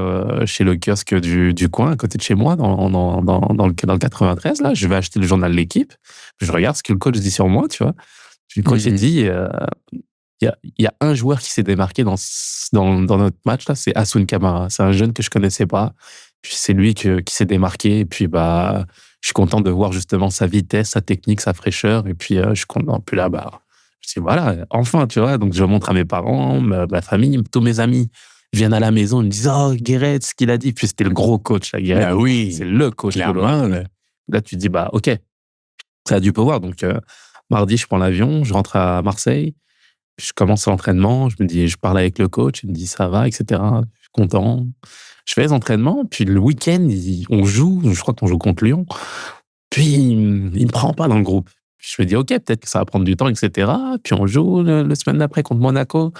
chez le kiosque du coin, à côté de chez moi, dans le 93, là. Je vais acheter le journal de l'équipe. Puis je regarde ce que le coach dit sur moi, tu vois. Puis le coach dit, il y a un joueur qui s'est démarqué dans notre match, là, c'est Hassoun Camara. C'est un jeune que je connaissais pas. Puis c'est lui qui s'est démarqué. Et puis, je suis content de voir justement sa vitesse, sa technique, sa fraîcheur. Et puis, je suis content. Puis là, je dis, voilà, enfin, tu vois. Donc, je montre à mes parents, ma famille, tous mes amis viennent à la maison, ils me disent, oh, Guéret, ce qu'il a dit. Puis c'était le gros coach, là, Guéret. Ah oui. C'est le coach. Clairement. Là, tu te dis, OK, ça a du pouvoir. Donc, mardi, je prends l'avion, je rentre à Marseille, je commence l'entraînement, je parle avec le coach, il me dit ça va, etc. Je suis content. Je fais les entraînements, puis le week-end, on joue, je crois qu'on joue contre Lyon, puis il me prend pas dans le groupe. Puis je me dis, OK, peut-être que ça va prendre du temps, etc. Puis on joue la semaine d'après contre Monaco,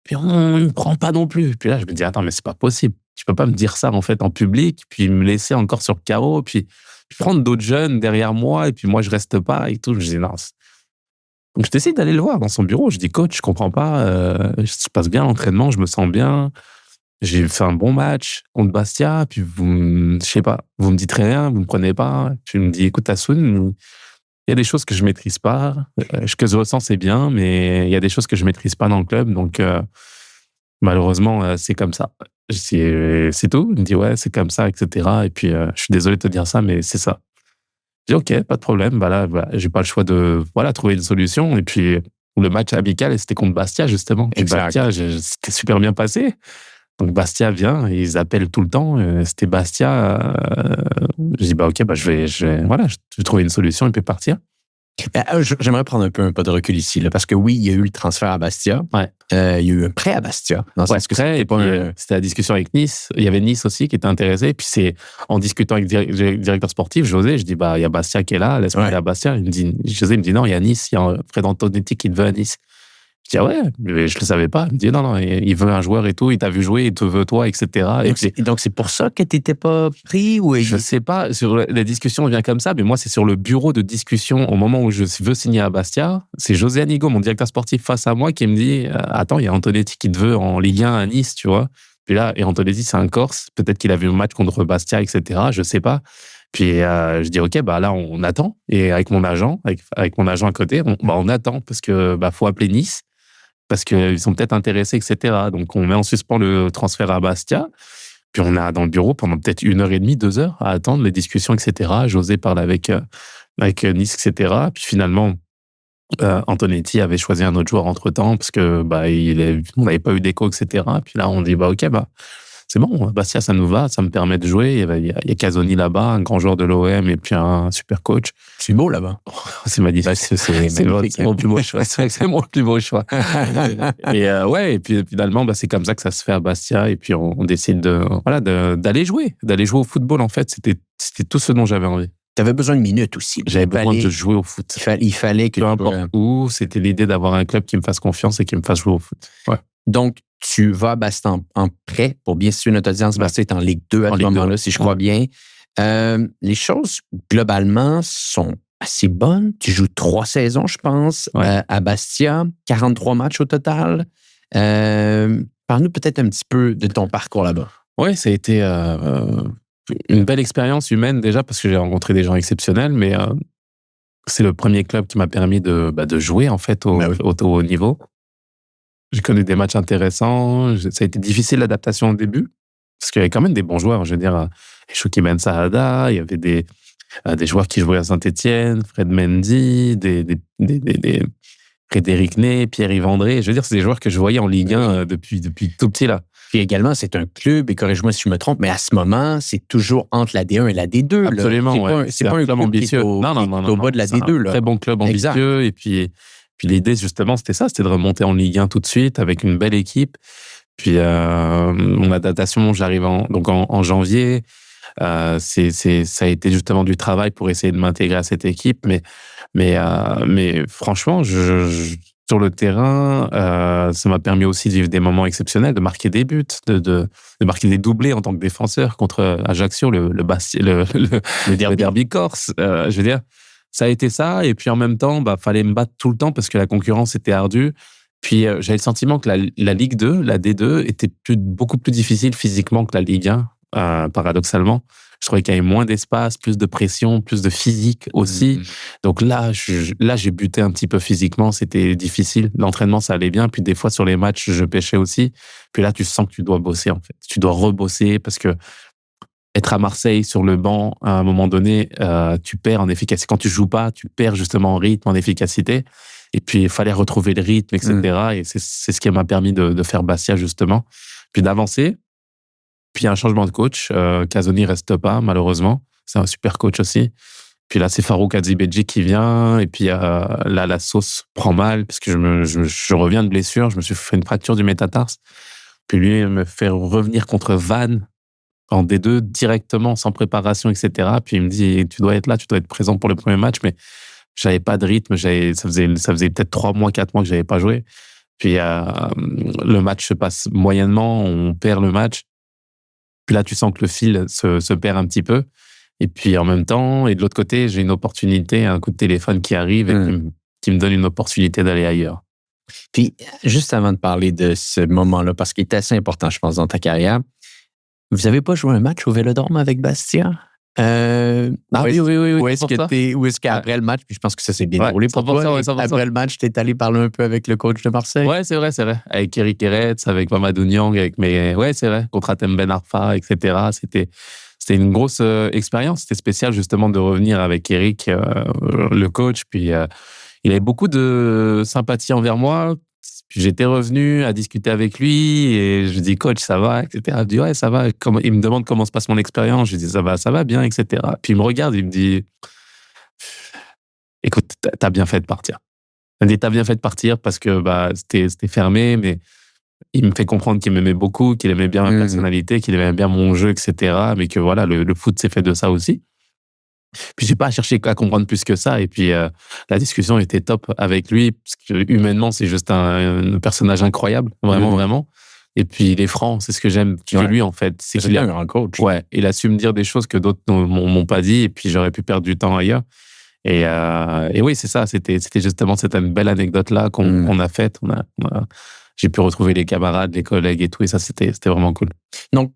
puis on ne me prend pas non plus. Puis là, je me dis, attends, mais c'est pas possible. Tu peux pas me dire ça en fait en public, puis me laisser encore sur le carreau, puis prendre d'autres jeunes derrière moi, et puis moi, je reste pas et tout. Je dis, non. Donc, je décide d'aller le voir dans son bureau. Je dis, coach, je comprends pas. Je passe bien l'entraînement, je me sens bien. J'ai fait un bon match contre Bastia. Puis, je sais pas, vous me dites rien, vous me prenez pas. Tu me dis, écoute, Hassoun, il y a des choses que je maîtrise pas. Ce que je ressens, c'est bien, mais il y a des choses que je maîtrise pas dans le club. Donc, malheureusement, c'est comme ça. C'est tout. Il me dit, ouais, c'est comme ça, etc. Et puis, je suis désolé de te dire ça, mais c'est ça. Je dis, OK, pas de problème. Là, j'ai pas le choix de trouver une solution. Et puis, le match amical, c'était contre Bastia, justement. Et Bastia, c'était super bien passé. Donc, Bastia vient, et ils appellent tout le temps. C'était Bastia. Je dis, OK, je vais trouver une solution et puis partir. J'aimerais prendre un peu de recul ici, là, parce que oui, il y a eu le transfert à Bastia. Ouais. Il y a eu un prêt à Bastia. C'était la discussion avec Nice. Il y avait Nice aussi qui était intéressé. Puis c'est en discutant avec le directeur sportif, José, je dis, il y a Bastia qui est là, laisse-moi aller à Bastia. José me dit, non, il y a Nice, il y a Fred Antonetti qui te veut à Nice. Je dis, ouais, mais je le savais pas. Il me dit, non, il veut un joueur et tout, il t'a vu jouer, il te veut toi, etc. Et donc, c'est pour ça que tu n'étais pas pris ou... Je sais pas, sur la discussion vient comme ça, mais moi, c'est sur le bureau de discussion au moment où je veux signer à Bastia. C'est José Anigo, mon directeur sportif, face à moi, qui me dit, attends, il y a Antonetti qui te veut en Ligue 1 à Nice, tu vois. Puis là, et Antonetti, c'est un Corse. Peut-être qu'il a vu un match contre Bastia, etc. Je sais pas. Puis je dis ok, bah là on attend. Et avec mon agent, avec mon agent à côté, on attend parce que faut appeler Nice parce qu'ils sont peut-être intéressés, etc. Donc on met en suspens le transfert à Bastia. Puis on est dans le bureau pendant peut-être 1h30, 2 heures à attendre les discussions, etc. José parle avec Nice, etc. Puis finalement, Antonetti avait choisi un autre joueur entre-temps parce que on n'avait pas eu d'écho, etc. Puis là, on dit ok, c'est bon, Bastia, ça nous va, ça me permet de jouer. Il y a Casoni là-bas, un grand joueur de l'OM et puis un super coach. C'est beau là-bas. C'est magnifique. C'est mon plus beau choix. C'est mon plus beau choix. Et puis finalement, c'est comme ça que ça se fait à Bastia. Et puis on décide d'aller jouer au football. En fait, c'était tout ce dont j'avais envie. Tu avais besoin de minutes aussi. J'avais besoin de jouer au foot. Il fallait que peu importe où, c'était l'idée d'avoir un club qui me fasse confiance et qui me fasse jouer au foot. Ouais. Donc, tu vas à Bastia en prêt pour bien situer notre audience. Bastia est en Ligue 2 à ce moment-là, si je crois bien. Les choses, globalement, sont assez bonnes. Tu joues 3 saisons, je pense, à Bastia. 43 matchs au total. Parle-nous peut-être un petit peu de ton parcours là-bas. Oui, ça a été une belle expérience humaine déjà parce que j'ai rencontré des gens exceptionnels, mais c'est le premier club qui m'a permis de jouer en fait au haut niveau. J'ai connu des matchs intéressants. Ça a été difficile l'adaptation au début parce qu'il y avait quand même des bons joueurs. Je veux dire, Shoki Ben Saada, il y avait des joueurs qui jouaient à Saint-Étienne, Fred Mendy, des Frédéric Ney, Pierre-Yves André. Je veux dire, c'est des joueurs que je voyais en Ligue 1 depuis tout petit là. Puis également, c'est un club, et corrige-moi si je me trompe, mais à ce moment, c'est toujours entre la D1 et la D2. Absolument, c'est pas un club ambitieux. Non, au bas de la D2. Un très bon club ambitieux. Et puis l'idée, justement, c'était ça, c'était de remonter en Ligue 1 tout de suite avec une belle équipe. Puis mon adaptation, j'arrive en janvier. Ça a été justement du travail pour essayer de m'intégrer à cette équipe. Mais franchement, sur le terrain, ça m'a permis aussi de vivre des moments exceptionnels, de marquer des buts, de marquer des doublés en tant que défenseur contre Ajaccio, le derby corse. Je veux dire, ça a été ça. Et puis en même temps, fallait me battre tout le temps parce que la concurrence était ardue. Puis j'avais le sentiment que la Ligue 2, la D2, était beaucoup plus difficile physiquement que la Ligue 1, paradoxalement. Je trouvais qu'il y avait moins d'espace, plus de pression, plus de physique aussi. Donc là, j'ai buté un petit peu physiquement. C'était difficile. L'entraînement, ça allait bien. Puis des fois, sur les matchs, je pêchais aussi. Puis là, tu sens que tu dois bosser, en fait. Tu dois rebosser parce que être à Marseille sur le banc, à un moment donné, tu perds en efficacité. Quand tu joues pas, tu perds justement en rythme, en efficacité. Et puis, il fallait retrouver le rythme, etc. Et c'est ce qui m'a permis de faire Bastia, justement. Puis d'avancer. Puis il y a un changement de coach. Casoni reste pas, malheureusement. C'est un super coach aussi. Puis là, c'est Farouk Adzibedji qui vient. Et puis là, la sauce prend mal parce que je reviens de blessure. Je me suis fait une fracture du métatarse. Puis lui, il me fait revenir contre Vannes en D2 directement, sans préparation, etc. Puis il me dit, tu dois être là, tu dois être présent pour le premier match. Mais j'avais pas de rythme. Ça faisait peut-être 3 mois, 4 mois que j'avais pas joué. Puis le match se passe moyennement. On perd le match. Puis là, tu sens que le fil se perd un petit peu. Et puis en même temps, et de l'autre côté, j'ai une opportunité, un coup de téléphone qui arrive et qui me donne une opportunité d'aller ailleurs. Puis, juste avant de parler de ce moment-là, parce qu'il est assez important, je pense, dans ta carrière, vous n'avez pas joué un match au Vélodrome avec Bastia? Oui. Où est-ce qu'après le match, puis je pense que ça s'est bien déroulé pour toi, après le match, tu es allé parler un peu avec le coach de Marseille? Ouais, c'est vrai. Avec Eric Eretz, avec Mamadou Niang, ouais, c'est vrai, contre Atem Ben Arfa, etc. C'était une grosse expérience. C'était spécial, justement, de revenir avec Eric, le coach. Puis, il avait beaucoup de sympathie envers moi. Puis j'étais revenu à discuter avec lui et je lui dis coach, ça va, etc. Il me dit ouais, ça va. Il me demande comment se passe mon expérience. Je lui dis ça va bien, etc. Puis il me regarde, il me dit écoute, t'as bien fait de partir. Il me dit t'as bien fait de partir parce que c'était fermé, mais il me fait comprendre qu'il m'aimait beaucoup, qu'il aimait bien ma personnalité, qu'il aimait bien mon jeu, etc. Mais que voilà, le foot c'est fait de ça aussi. Puis j'ai pas cherché à comprendre plus que ça. Et puis la discussion était top avec lui parce que humainement c'est juste un personnage incroyable, vraiment. Et puis il est franc, c'est ce que j'aime chez lui en fait. C'est qu'il a un grand coach. Ouais, il a su me dire des choses que d'autres m'ont pas dit. Et puis j'aurais pu perdre du temps ailleurs. Et oui, c'est ça. C'était justement cette belle anecdote là qu'on a faite. J'ai pu retrouver les camarades, les collègues et tout. Et ça c'était vraiment cool. Donc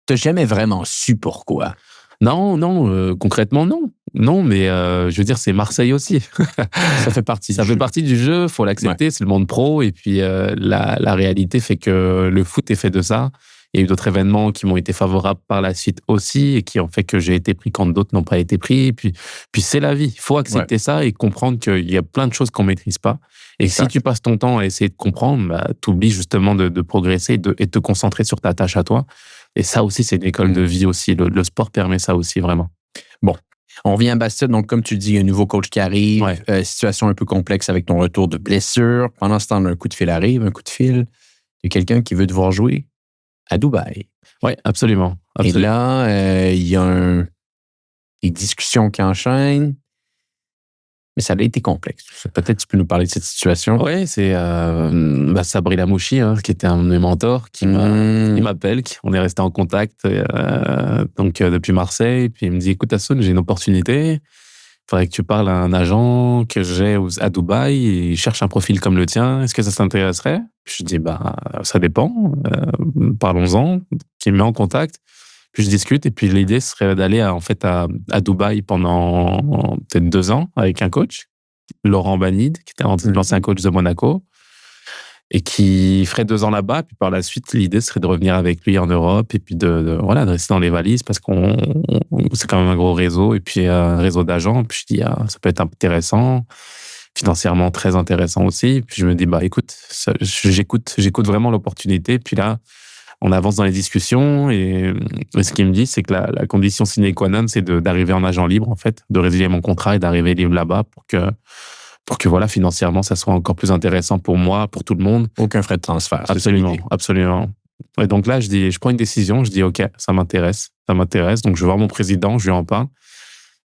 t'as jamais vraiment su pourquoi. Non, concrètement, non. Non, mais je veux dire, c'est Marseille aussi. Ça fait partie Ça du fait jeu. partie du jeu, faut l'accepter, c'est le monde pro. Et puis, la réalité fait que le foot est fait de ça. Il y a eu d'autres événements qui m'ont été favorables par la suite aussi et qui ont fait que j'ai été pris quand d'autres n'ont pas été pris. Puis c'est la vie. Il faut accepter ça et comprendre qu'il y a plein de choses qu'on maîtrise pas. Et si tu passes ton temps à essayer de comprendre, bah, tu oublies justement de progresser et de te concentrer sur ta tâche à toi. Et ça aussi, c'est une école de vie aussi. Le sport permet ça aussi, vraiment. Bon, on revient à Bastia. Donc, comme tu dis, il y a un nouveau coach qui arrive. Ouais. Situation un peu complexe avec ton retour de blessure. Pendant ce temps, un coup de fil arrive, un coup de fil. Il y a quelqu'un qui veut te voir jouer à Dubaï. Oui, absolument. Et là, il y a des discussions qui enchaînent. Mais ça a été complexe. Peut-être tu peux nous parler de cette situation. Oui, c'est Sabri Lamouchi, qui était un de mes mentors, qui m'appelle. On est resté en contact depuis Marseille. Puis il me dit, écoute, Hassoun, j'ai une opportunité. Il faudrait que tu parles à un agent que j'ai à Dubaï. Et il cherche un profil comme le tien. Est-ce que ça t'intéresserait? Je dis, ça dépend. Parlons-en. Qui me met en contact. Puis je discute, et puis l'idée serait d'aller à Dubaï pendant peut-être 2 ans avec un coach, Laurent Banide, qui était l'ancien coach de Monaco, et qui ferait 2 ans là-bas. Puis par la suite, l'idée serait de revenir avec lui en Europe, et puis de rester dans les valises, parce qu'on c'est quand même un gros réseau, et puis un réseau d'agents. Puis je dis, ça peut être intéressant, financièrement très intéressant aussi. Puis je me dis, écoute, j'écoute vraiment l'opportunité. Puis là, on avance dans les discussions, et ce qu'il me dit, c'est que la condition sine qua non, c'est d'arriver en agent libre, en fait, de résilier mon contrat et d'arriver libre là-bas pour que financièrement, ça soit encore plus intéressant pour moi, pour tout le monde. Aucun frais de transfert. Absolument. Et donc là, je prends une décision, je dis, OK, ça m'intéresse. Donc je vais voir mon président, je lui en parle.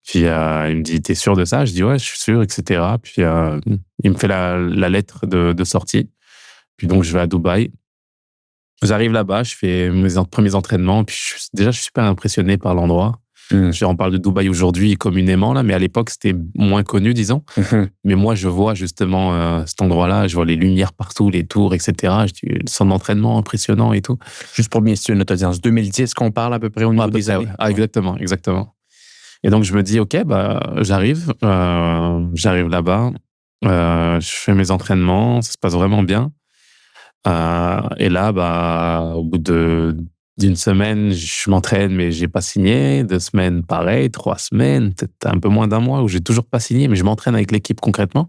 Puis il me dit, t'es sûr de ça? Je dis, ouais, je suis sûr, etc. Puis il me fait la lettre de sortie. Puis donc je vais à Dubaï. J'arrive là-bas, je fais mes premiers entraînements, puis je suis super impressionné par l'endroit. On parle de Dubaï aujourd'hui communément, là, mais à l'époque, c'était moins connu, disons. Mais moi, je vois justement cet endroit-là, je vois les lumières partout, les tours, etc. Je dis, le centre d'entraînement impressionnant et tout. Juste pour bien situer notre audience, 2010 qu'on parle à peu près au niveau des années. Exactement. Et donc, je me dis, OK, j'arrive là-bas, je fais mes entraînements, ça se passe vraiment bien. Et là, au bout d'une semaine, je m'entraîne, mais j'ai pas signé. 2 semaines, pareil. 3 semaines, peut-être un peu moins d'un mois où j'ai toujours pas signé, mais je m'entraîne avec l'équipe concrètement.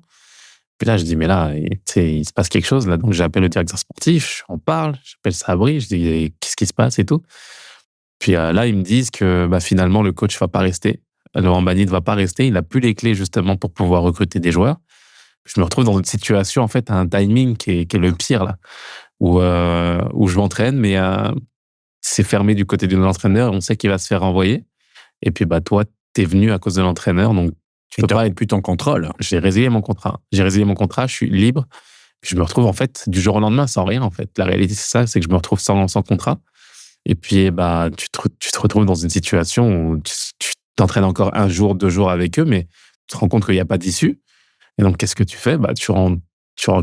Puis là, je dis, mais là, il se passe quelque chose là. Donc, j'appelle le directeur sportif, on parle, j'appelle Sabri, je dis, qu'est-ce qui se passe et tout. Puis là, ils me disent que finalement, le coach va pas rester. Laurent Banide va pas rester. Il a plus les clés justement pour pouvoir recruter des joueurs. Je me retrouve dans une situation, en fait, un timing qui est le pire, là, où je m'entraîne, mais c'est fermé du côté de l'entraîneur, on sait qu'il va se faire renvoyer. Et puis, toi, t'es venu à cause de l'entraîneur, donc tu peux pas être plus ton contrat, là. J'ai résilié mon contrat, je suis libre. Puis je me retrouve, en fait, du jour au lendemain, sans rien, en fait. La réalité, c'est ça, c'est que je me retrouve sans contrat. Et puis, tu te retrouves dans une situation où tu t'entraînes encore 1 jour, 2 jours avec eux, mais tu te rends compte qu'il n'y a pas d'issue. Et donc, qu'est-ce que tu fais? Tu rentres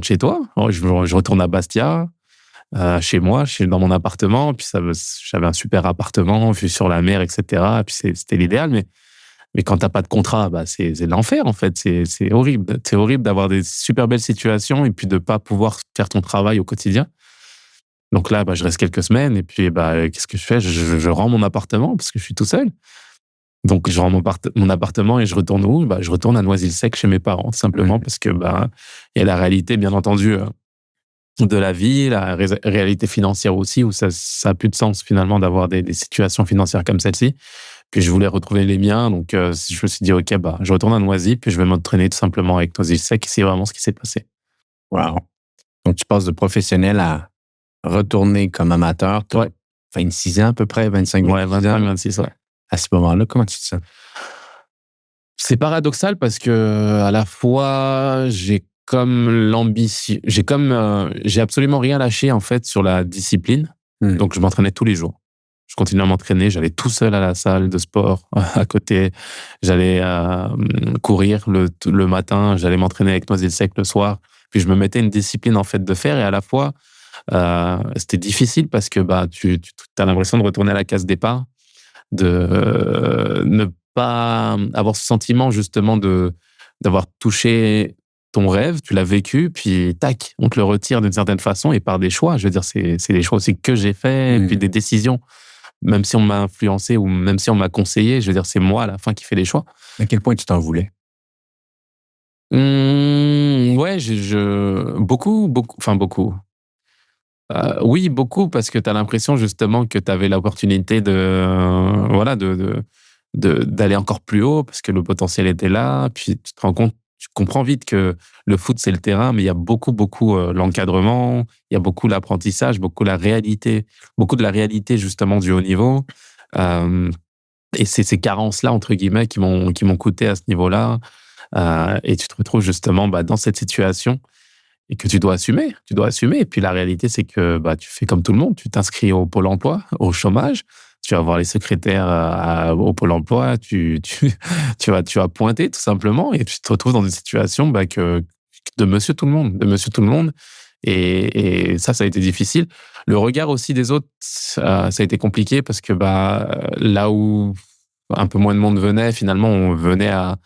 chez toi. Je retourne à Bastia, chez moi, dans mon appartement. Puis j'avais un super appartement, vue sur la mer, etc. Puis c'était l'idéal. Mais quand t'as pas de contrat, c'est l'enfer, en fait. C'est horrible. C'est horrible d'avoir des super belles situations et puis de pas pouvoir faire ton travail au quotidien. Donc là, je reste quelques semaines. Et puis, qu'est-ce que je fais? Je rends mon appartement parce que je suis tout seul. Donc, je rends mon appartement et je retourne où? Je retourne à Noisy-le-Sec chez mes parents, tout simplement, parce que il y a la réalité, bien entendu, de la vie, la réalité financière aussi, où ça a plus de sens finalement d'avoir des situations financières comme celle-ci. Puis je voulais retrouver les miens, donc je me suis dit, OK, je retourne à Noisy, puis je vais m'entraîner tout simplement avec Noisy-le-Sec, et c'est vraiment ce qui s'est passé. Wow. Donc, tu passes de professionnel à retourner comme amateur. Ouais. 26 ans à peu près, 25 ans. Ouais, 25, 26, ouais. À ce moment-là, comment tu te sens? C'est paradoxal parce que à la fois, j'ai comme l'ambition, j'ai absolument rien lâché en fait sur la discipline. Donc je m'entraînais tous les jours. Je continuais à m'entraîner, j'allais tout seul à la salle de sport à côté. J'allais courir le matin, j'allais m'entraîner avec Noisy-le-Sec le soir. Puis je me mettais une discipline en fait de faire, et à la fois c'était difficile parce que tu as l'impression de retourner à la case départ. ne pas avoir ce sentiment justement d'avoir touché ton rêve, tu l'as vécu, puis tac, on te le retire d'une certaine façon et par des choix. Je veux dire, c'est des choix aussi que j'ai faits, et puis des décisions. Même si on m'a influencé ou même si on m'a conseillé, je veux dire, c'est moi à la fin qui fais les choix. À quel point tu t'en voulais? Ouais, beaucoup. Enfin, beaucoup. Oui, beaucoup, parce que tu as l'impression justement que tu avais l'opportunité voilà, d'aller encore plus haut parce que le potentiel était là. Puis tu te rends compte, tu comprends vite que le foot, c'est le terrain, mais il y a beaucoup l'encadrement, il y a beaucoup l'apprentissage, beaucoup la réalité, beaucoup de la réalité justement du haut niveau. Et c'est ces carences-là, entre guillemets, qui m'ont coûté à ce niveau-là. Et tu te retrouves justement dans cette situation et que tu dois assumer. Tu dois assumer. Et puis la réalité, c'est que tu fais comme tout le monde. Tu t'inscris au Pôle emploi, au chômage. Tu vas voir les secrétaires au Pôle emploi. Tu vas pointer tout simplement. Et tu te retrouves dans une situation de monsieur tout le monde. De monsieur tout le monde. Et ça a été difficile. Le regard aussi des autres, ça a été compliqué parce que là où un peu moins de monde venait, finalement, on venait à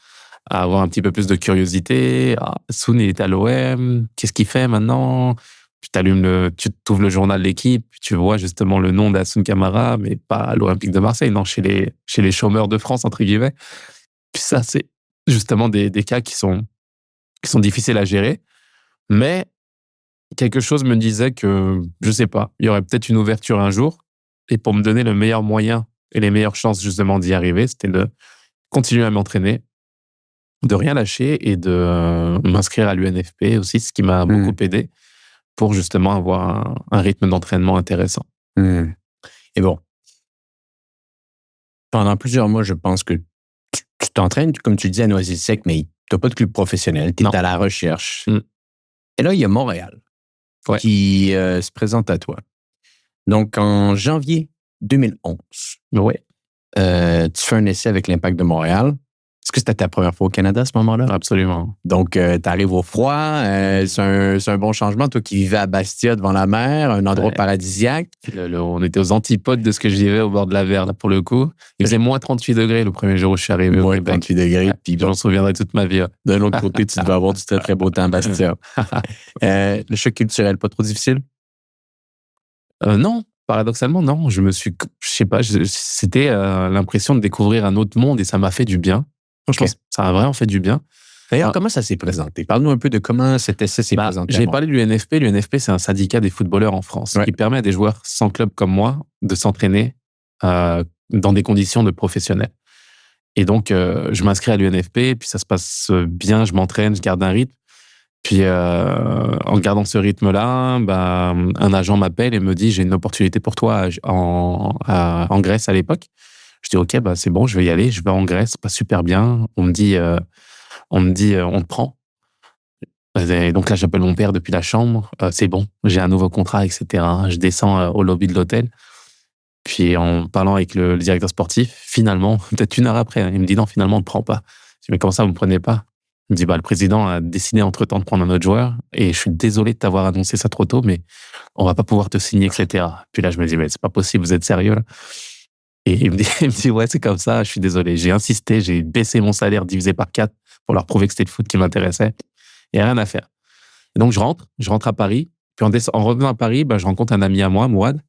avoir un petit peu plus de curiosité. Ah, Soun, il est à l'OM. Qu'est-ce qu'il fait maintenant? Tu t'ouvres le journal de l'équipe, tu vois justement le nom d'Assoun Camara, mais pas à l'Olympique de Marseille, non, chez les chômeurs de France, entre guillemets. Puis ça, c'est justement des cas qui sont difficiles à gérer. Mais quelque chose me disait que, je sais pas, il y aurait peut-être une ouverture un jour. Et pour me donner le meilleur moyen et les meilleures chances justement d'y arriver, c'était de continuer à m'entraîner, de rien lâcher et de m'inscrire à l'UNFP aussi, ce qui m'a beaucoup aidé pour justement avoir un rythme d'entraînement intéressant. Et bon, pendant plusieurs mois, je pense que tu t'entraînes, comme tu dis, à Noisy-le-Sec, mais tu n'as pas de club professionnel, tu es à la recherche. Et là, il y a Montréal qui se présente à toi. Donc, en janvier 2011, tu fais un essai avec l'Impact de Montréal. Est-ce que c'était ta première fois au Canada à ce moment-là? Absolument. Donc, tu arrives au froid. C'est un bon changement. Toi qui vivais à Bastia devant la mer, un endroit paradisiaque. On était aux antipodes de ce que je vivais au bord de la mer, là, pour le coup. Il faisait moins 38 degrés le premier jour où je suis arrivé au Québec. 38 degrés. Puis j'en souviendrai toute ma vie. De l'autre côté, tu devais avoir du très, très beau temps à Bastia. Le choc culturel, pas trop difficile? Non. Paradoxalement, non. Je sais pas, c'était l'impression de découvrir un autre monde et ça m'a fait du bien. Je pense que ça a vraiment fait du bien. D'ailleurs, comment ça s'est présenté? Parle-nous un peu de comment cet essai s'est présenté. J'ai parlé de l'UNFP. L'UNFP, c'est un syndicat des footballeurs en France qui permet à des joueurs sans club comme moi de s'entraîner dans des conditions de professionnels. Et donc, je m'inscris à l'UNFP, puis ça se passe bien, je m'entraîne, je garde un rythme. Puis, en gardant ce rythme-là, un agent m'appelle et me dit « J'ai une opportunité pour toi en Grèce à l'époque. » Je dis « Ok, c'est bon, je vais y aller. » Je vais en Grèce, ça passe super bien. On me dit « On te prend. » Et donc là, j'appelle mon père depuis la chambre. C'est bon, j'ai un nouveau contrat, etc. Je descends au lobby de l'hôtel. Puis, en parlant avec le directeur sportif, finalement, peut-être une heure après, il me dit « Non, finalement, on ne te prend pas. » Je dis « Mais comment ça, vous ne me prenez pas ?» Il me dit, le président a décidé entre-temps de prendre un autre joueur et je suis désolé de t'avoir annoncé ça trop tôt, mais on va pas pouvoir te signer, etc. Puis là, je me dis, mais c'est pas possible, vous êtes sérieux, là? Et il me dit, ouais, c'est comme ça, je suis désolé. J'ai insisté, j'ai baissé mon salaire divisé par 4 pour leur prouver que c'était le foot qui m'intéressait. Il n'y a rien à faire. Et donc, je rentre à Paris. Puis en revenant à Paris, je rencontre un ami à moi, Mouad,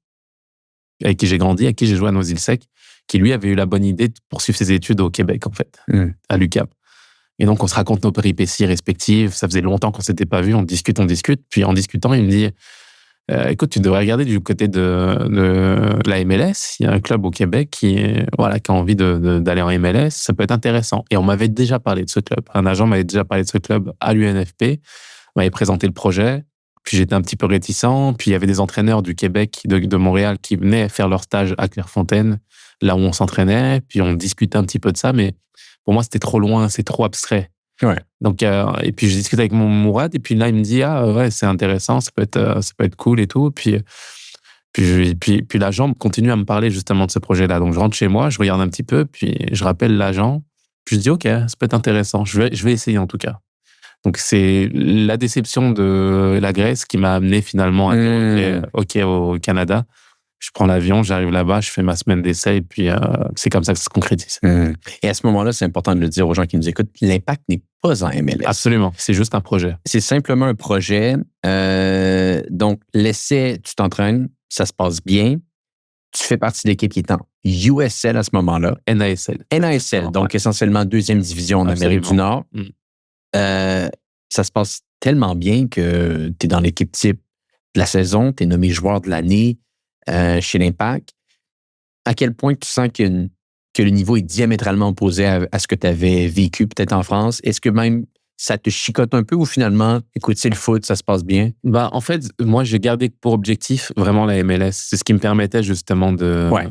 avec qui j'ai grandi, avec qui j'ai joué à Noisy-le-Sec, qui lui avait eu la bonne idée de poursuivre ses études au Québec, en fait, à l'UQAM. Et donc, on se raconte nos péripéties respectives. Ça faisait longtemps qu'on s'était pas vus. On discute. Puis, en discutant, il me dit écoute, tu devrais regarder du côté de la MLS. Il y a un club au Québec qui a envie d'aller en MLS. Ça peut être intéressant. » Et on m'avait déjà parlé de ce club. Un agent m'avait déjà parlé de ce club à l'UNFP, m'avait présenté le projet. Puis, j'étais un petit peu réticent. Puis, il y avait des entraîneurs du Québec, de Montréal, qui venaient faire leur stage à Clairefontaine, là où on s'entraînait. Puis, on discutait un petit peu de ça, mais pour moi, c'était trop loin, c'est trop abstrait. Ouais. Donc, et puis, je discute avec mon Mourad, et puis là, il me dit, ouais, c'est intéressant, ça peut être cool et tout. Puis l'agent continue à me parler justement de ce projet-là. Donc, je rentre chez moi, je regarde un petit peu, puis je rappelle l'agent, puis je dis, OK, ça peut être intéressant, je vais essayer en tout cas. Donc, c'est la déception de la Grèce qui m'a amené finalement à dire, OK, au Canada. Je prends l'avion, j'arrive là-bas, je fais ma semaine d'essai et puis c'est comme ça que ça se concrétise. Et à ce moment-là, c'est important de le dire aux gens qui nous écoutent, l'Impact n'est pas en MLS. Absolument, c'est juste un projet. C'est simplement un projet. Donc, l'essai, tu t'entraînes, ça se passe bien. Tu fais partie de l'équipe qui est en USL à ce moment-là. NASL. NASL, donc essentiellement deuxième division en Amérique du Nord. Ça se passe tellement bien que tu es dans l'équipe type de la saison, tu es nommé joueur de l'année chez l'Impact. À quel point tu sens que le niveau est diamétralement opposé à ce que tu avais vécu peut-être en France? Est-ce que même ça te chicote un peu ou finalement, écoute, c'est le foot, ça se passe bien? En fait, moi, j'ai gardé pour objectif vraiment la MLS. C'est ce qui me permettait justement d'évoluer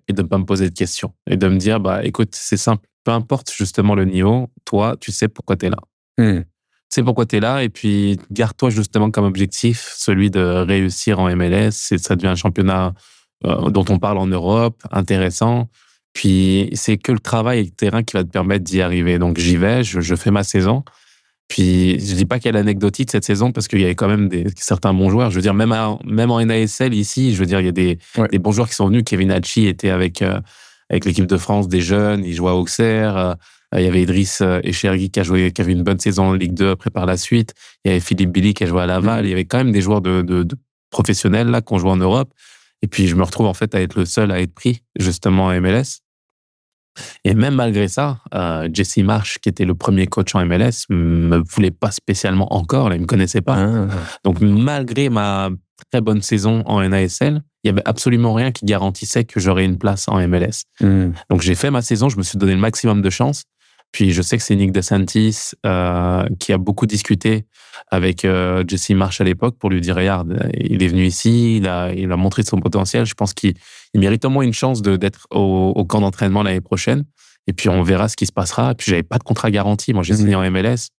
et de ne pas me poser de questions. Et de me dire, écoute, c'est simple. Peu importe justement le niveau, toi, tu sais pourquoi tu es là. Tu sais pourquoi tu es là et puis garde-toi justement comme objectif celui de réussir en MLS. Ça devient un championnat dont on parle en Europe, intéressant. Puis c'est que le travail et le terrain qui va te permettre d'y arriver. Donc j'y vais, je fais ma saison. Puis je dis pas qu'elle est anecdotique cette saison parce qu'il y avait quand même certains bons joueurs. Je veux dire, même en NASL ici, je veux dire, il y a des bons joueurs qui sont venus. Kevin Hachi était avec l'équipe de France des jeunes, il jouait à Auxerre. Il y avait Idriss Echergui qui avait une bonne saison en Ligue 2 après par la suite. Il y avait Philippe Billy qui a joué à Laval. Il y avait quand même des joueurs de professionnels là qui ont joué en Europe. Et puis je me retrouve en fait à être le seul à être pris justement en MLS. Et même malgré ça, Jesse Marsh, qui était le premier coach en MLS, me voulait pas spécialement encore. Là, il me connaissait pas. Donc malgré ma très bonne saison en NASL, il y avait absolument rien qui garantissait que j'aurais une place en MLS. Donc j'ai fait ma saison, je me suis donné le maximum de chance. Puis je sais que c'est Nick DeSantis qui a beaucoup discuté avec Jesse Marsh à l'époque pour lui dire, regarde, il est venu ici, il a montré son potentiel. Je pense qu'il mérite au moins une chance d'être au camp d'entraînement l'année prochaine. Et puis on verra ce qui se passera. Et puis j'avais pas de contrat garanti. Moi, j'ai signé en MLS.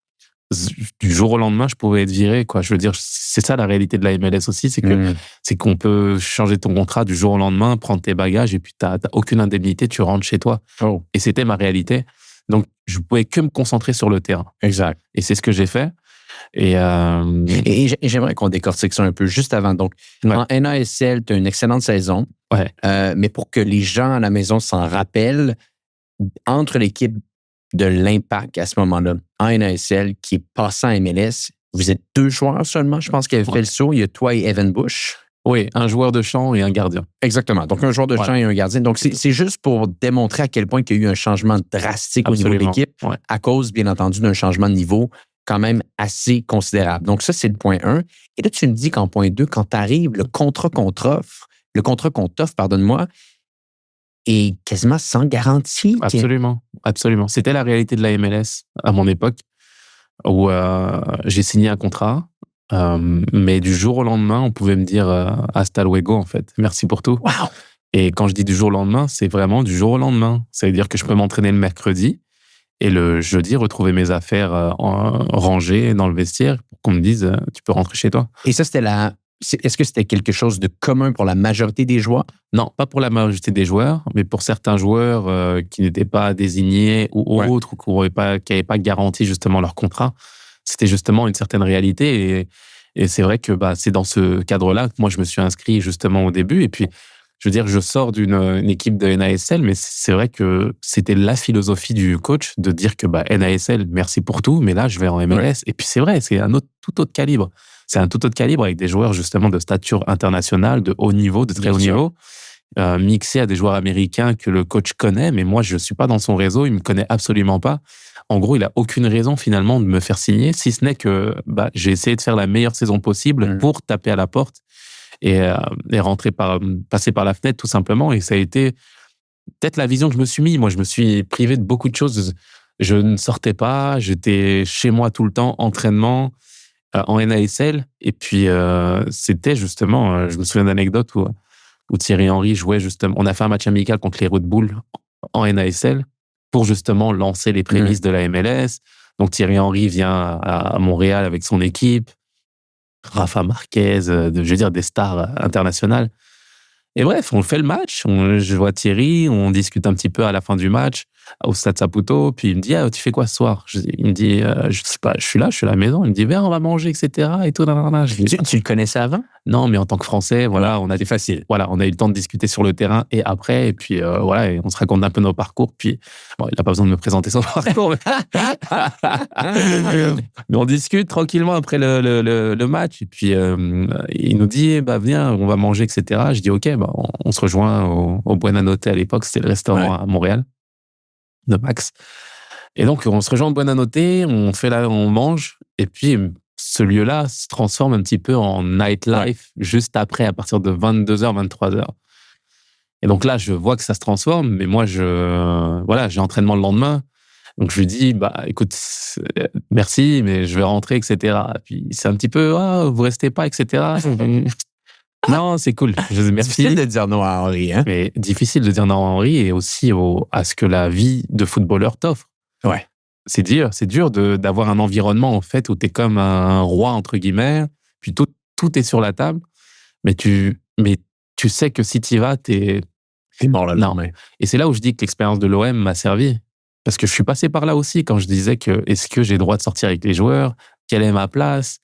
Du jour au lendemain, je pouvais être viré, quoi. Je veux dire, c'est ça la réalité de la MLS aussi, c'est qu'on peut changer ton contrat du jour au lendemain, prendre tes bagages et puis t'as aucune indemnité, tu rentres chez toi. Et c'était ma réalité. Donc, je pouvais que me concentrer sur le terrain. Exact. Et c'est ce que j'ai fait. Et j'aimerais qu'on décortique ça un peu juste avant. Donc, en NASL, tu as une excellente saison. Mais pour que les gens à la maison s'en rappellent, entre l'équipe de l'Impact à ce moment-là, en NASL, qui est passant à MLS, vous êtes 2 joueurs seulement, je pense, qui avaient fait le saut. Il y a toi et Evan Bush. Oui, un joueur de champ et un gardien. Exactement. Donc, un joueur de champ et un gardien. Donc, c'est juste pour démontrer à quel point il y a eu un changement drastique au niveau de l'équipe, à cause, bien entendu, d'un changement de niveau quand même assez considérable. Donc, ça, c'est le point 1. Et là, tu me dis qu'en point 2, quand tu arrives, le contrat qu'on t'offre, pardonne-moi, est quasiment sans garantie. Absolument. Absolument. C'était la réalité de la MLS à mon époque, où j'ai signé un contrat. Mais du jour au lendemain, on pouvait me dire hasta luego, en fait. Merci pour tout. Wow. Et quand je dis du jour au lendemain, c'est vraiment du jour au lendemain. Ça veut dire que je peux m'entraîner le mercredi et le jeudi, retrouver mes affaires rangées dans le vestiaire pour qu'on me dise tu peux rentrer chez toi. Et ça, est-ce que c'était quelque chose de commun pour la majorité des joueurs? Non, pas pour la majorité des joueurs, mais pour certains joueurs qui n'étaient pas désignés ou autres, ou qui n'avaient pas garanti justement leur contrat. C'était justement une certaine réalité et c'est vrai que c'est dans ce cadre-là que moi je me suis inscrit justement au début et puis je veux dire je sors d'une équipe de NASL mais c'est vrai que c'était la philosophie du coach de dire que NASL merci pour tout mais là je vais en MLS et puis c'est vrai c'est tout autre calibre. C'est un tout autre calibre avec des joueurs justement de stature internationale, de haut niveau, de très haut niveau, mixé à des joueurs américains que le coach connaît mais moi je suis pas dans son réseau, il me connaît absolument pas. En gros, il a aucune raison finalement de me faire signer, si ce n'est que j'ai essayé de faire la meilleure saison possible pour taper à la porte et passer par la fenêtre tout simplement. Et ça a été peut-être la vision que je me suis mis. Moi, je me suis privé de beaucoup de choses. Je ne sortais pas, j'étais chez moi tout le temps, entraînement en NASL. Et puis, c'était justement, je me souviens d'anecdote où Thierry Henry jouait justement. On a fait un match amical contre les Red Bull en NASL. Pour justement lancer les prémices de la MLS. Donc Thierry Henry vient à Montréal avec son équipe, Rafa Marquez, je veux dire des stars internationales. Et bref, on fait le match. Je vois Thierry, on discute un petit peu à la fin du match au Stade Saputo. Puis il me dit, ah, tu fais quoi ce soir? Il me dit, je sais pas, je suis à la maison. Il me dit, viens, on va manger, etc. Et tout. Tu le connaissais avant? Non, mais en tant que Français, voilà, c'est facile. Voilà, on a eu le temps de discuter sur le terrain et après. Et puis voilà, et on se raconte un peu nos parcours. Puis bon, il n'a pas besoin de me présenter son parcours. Mais on discute tranquillement après le match. Et puis il nous dit, bah viens, on va manger, etc. Je dis, ok, bah, on se rejoint au Buonanotte à l'époque. C'était le restaurant à Montréal de Max. Et donc, on se rejoint au Buonanotte, on mange. Et puis, ce lieu-là se transforme un petit peu en nightlife juste après, à partir de 22h, 23h. Et donc là, je vois que ça se transforme, mais moi, j'ai entraînement le lendemain. Donc, je lui dis, bah, écoute, merci, mais je vais rentrer, etc. Puis, c'est un petit peu, vous restez pas, etc. Non, c'est cool. Merci. Difficile de dire non à Henri, hein? Mais difficile de dire non à Henri et aussi à ce que la vie de footballeur t'offre. Ouais. C'est dur d'avoir un environnement, en fait, où t'es comme un roi, entre guillemets, puis tout est sur la table, mais tu sais que si t'y vas, t'es mort le lendemain. Et c'est là où je dis que l'expérience de l'OM m'a servi. Parce que je suis passé par là aussi quand je disais que est-ce que j'ai le droit de sortir avec les joueurs? Quelle est ma place?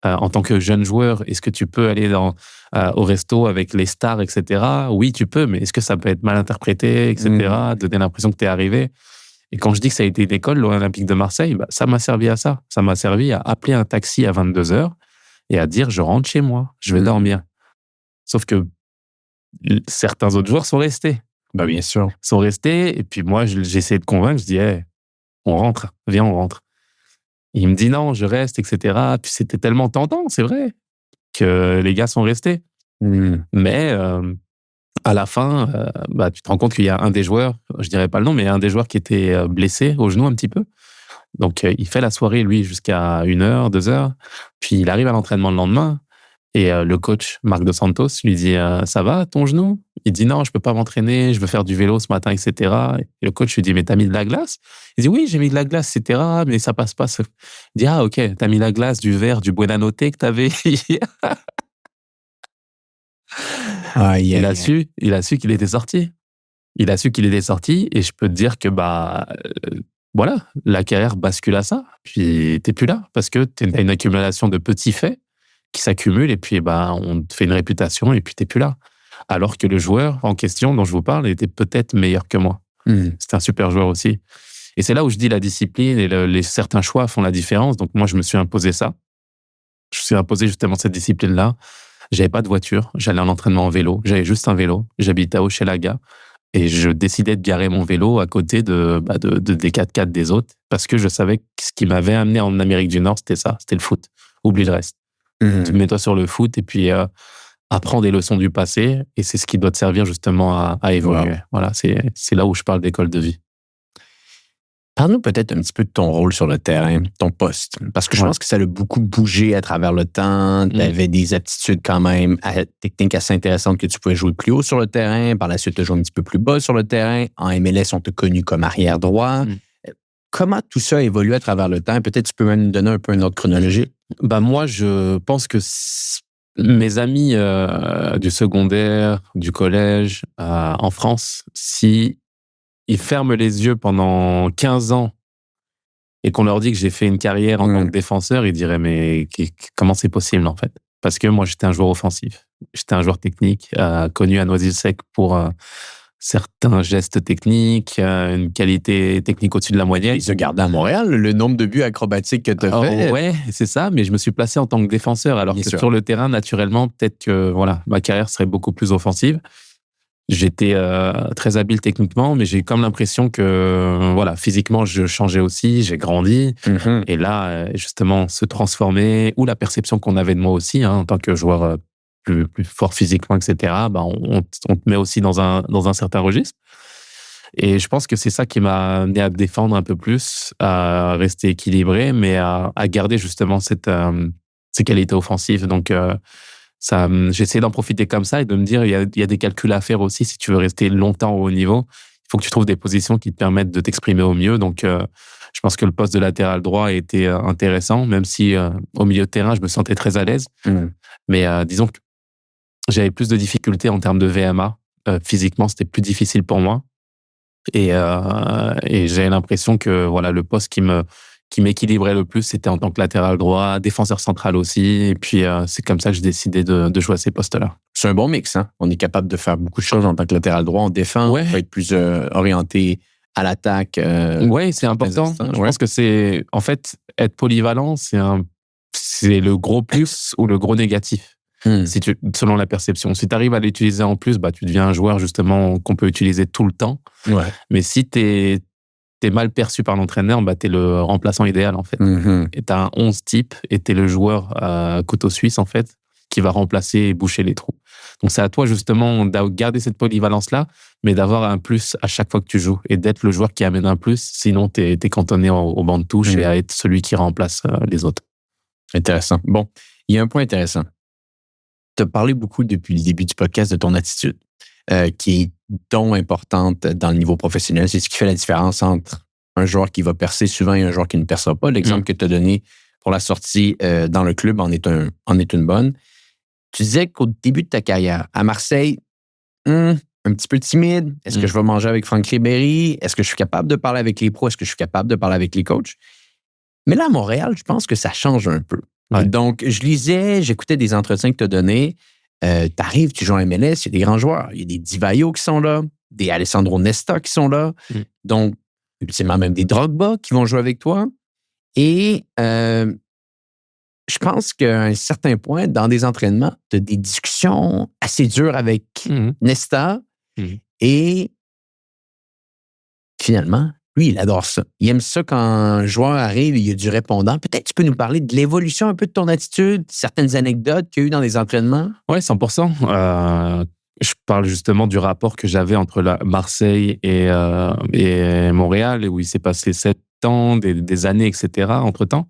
En tant que jeune joueur, est-ce que tu peux aller au resto avec les stars, etc. Oui, tu peux, mais est-ce que ça peut être mal interprété, etc. Donner l'impression que t'es arrivé. Et quand je dis que ça a été une école, l'Olympique de Marseille, bah, ça m'a servi à ça. Ça m'a servi à appeler un taxi à 22h et à dire je rentre chez moi, je vais dormir. Sauf que certains autres joueurs sont restés. Bah, bien sûr. Sont restés, et puis moi, j'ai essayé de convaincre, je dis hey, on rentre, viens, on rentre. Et il me dit non, je reste, etc. Puis c'était tellement tentant, c'est vrai, que les gars sont restés. Mais à la fin, bah, tu te rends compte qu'il y a un des joueurs, je dirais pas le nom, mais un des joueurs qui était blessé au genou un petit peu. Donc, il fait la soirée, lui, jusqu'à 1h, 2h. Puis, il arrive à l'entraînement le lendemain. Et le coach, Marc Dos Santos, lui dit ça va, ton genou? Il dit non, je peux pas m'entraîner, je veux faire du vélo ce matin, etc. Et le coach lui dit mais t'as mis de la glace? Il dit oui, j'ai mis de la glace, etc. Mais ça passe pas. Il dit ah, ok, t'as mis la glace du verre du Buonanotte que t'avais hier. Il a su qu'il était sorti. Il a su qu'il était sorti et je peux te dire que voilà, la carrière bascule à ça. Puis t'es plus là parce que t'as une accumulation de petits faits qui s'accumulent et puis on te fait une réputation et puis t'es plus là. Alors que le joueur en question dont je vous parle était peut-être meilleur que moi. C'était un super joueur aussi. Et c'est là où je dis la discipline et certains choix font la différence. Donc moi, je me suis imposé ça. Je me suis imposé justement cette discipline-là. J'avais pas de voiture, j'allais à l'entraînement en vélo, j'avais juste un vélo, j'habitais à Hochelaga et je décidais de garer mon vélo à côté des 4x4 des autres parce que je savais que ce qui m'avait amené en Amérique du Nord, c'était ça, c'était le foot. Oublie le reste. Tu mets-toi sur le foot et puis apprends des leçons du passé et c'est ce qui doit te servir justement à évoluer. Wow. Voilà, c'est là où je parle d'école de vie. Parle-nous peut-être un petit peu de ton rôle sur le terrain, ton poste. Parce que je pense que ça a beaucoup bougé à travers le temps. Tu avais des aptitudes quand même techniques assez intéressantes que tu pouvais jouer plus haut sur le terrain. Par la suite, tu as joué un petit peu plus bas sur le terrain. En MLS, on t'a connu comme arrière droit. Comment tout ça a évolué à travers le temps? Peut-être tu peux même nous donner un peu une autre chronologie. Moi, je pense que mes amis du secondaire, du collège, en France, si ils ferment les yeux pendant 15 ans et qu'on leur dit que j'ai fait une carrière en tant que défenseur, ils diraient mais comment c'est possible en fait? Parce que moi, j'étais un joueur offensif. J'étais un joueur technique, connu à Noisy-le-Sec pour certains gestes techniques, une qualité technique au-dessus de la moyenne. Ils se gardent à Montréal, le nombre de buts acrobatiques que tu as fait. Ouais, c'est ça, mais je me suis placé en tant que défenseur, alors que sur le terrain, naturellement, peut-être que ma carrière serait beaucoup plus offensive. J'étais très habile techniquement, mais j'ai comme l'impression que physiquement, je changeais aussi, j'ai grandi. Et là, justement, se transformer, ou la perception qu'on avait de moi aussi, en tant que joueur plus fort physiquement, etc., on te met aussi dans un certain registre. Et je pense que c'est ça qui m'a amené à défendre un peu plus, à rester équilibré, mais à garder justement ces qualités offensives. Donc, j'ai essayé d'en profiter comme ça et de me dire, il y a des calculs à faire aussi. Si tu veux rester longtemps au haut niveau, il faut que tu trouves des positions qui te permettent de t'exprimer au mieux. Donc, je pense que le poste de latéral droit a été intéressant, même si au milieu de terrain, je me sentais très à l'aise. Mais disons que j'avais plus de difficultés en termes de VMA. Physiquement, c'était plus difficile pour moi. Et j'ai l'impression que voilà, le poste qui m'équilibrait le plus, c'était en tant que latéral droit, défenseur central aussi. Et puis, c'est comme ça que j'ai décidé de jouer à ces postes-là. C'est un bon mix, hein? On est capable de faire beaucoup de choses en tant que latéral droit. On défend, on peut être plus orienté à l'attaque. Oui, c'est important. Je pense que c'est, en fait, être polyvalent, c'est le gros plus ou le gros négatif. Selon la perception. Si tu arrives à l'utiliser en plus, tu deviens un joueur justement qu'on peut utiliser tout le temps. Ouais. Mais si t'es mal perçu par l'entraîneur, t'es le remplaçant idéal en fait. Et t'as un 11 type et t'es le joueur couteau suisse en fait qui va remplacer et boucher les trous. Donc c'est à toi justement de garder cette polyvalence-là, mais d'avoir un plus à chaque fois que tu joues et d'être le joueur qui amène un plus. Sinon, t'es cantonné au banc de touche et à être celui qui remplace les autres. Intéressant. Bon, il y a un point intéressant. Tu as parlé beaucoup depuis le début du podcast de ton attitude, qui est donc importante dans le niveau professionnel. C'est ce qui fait la différence entre un joueur qui va percer souvent et un joueur qui ne percera pas. L'exemple que tu as donné pour la sortie dans le club en est une bonne. Tu disais qu'au début de ta carrière, à Marseille, un petit peu timide. Est-ce que je vais manger avec Franck Ribéry? Est-ce que je suis capable de parler avec les pros? Est-ce que je suis capable de parler avec les coachs? Mais là, à Montréal, je pense que ça change un peu. Ouais. Donc, j'écoutais des entretiens que tu as donnés. Tu arrives, tu joues en MLS, il y a des grands joueurs. Il y a des Di Vaio qui sont là, des Alessandro Nesta qui sont là. Donc, ultimement, même des Drogba qui vont jouer avec toi. Et je pense qu'à un certain point, dans des entraînements, tu as des discussions assez dures avec Nesta. Et finalement, lui, il adore ça. Il aime ça quand un joueur arrive, il y a du répondant. Peut-être tu peux nous parler de l'évolution un peu de ton attitude, certaines anecdotes qu'il y a eu dans des entraînements? Oui, 100%. Je parle justement du rapport que j'avais entre Marseille et Montréal, où il s'est passé 7 ans, des années, etc. entre-temps.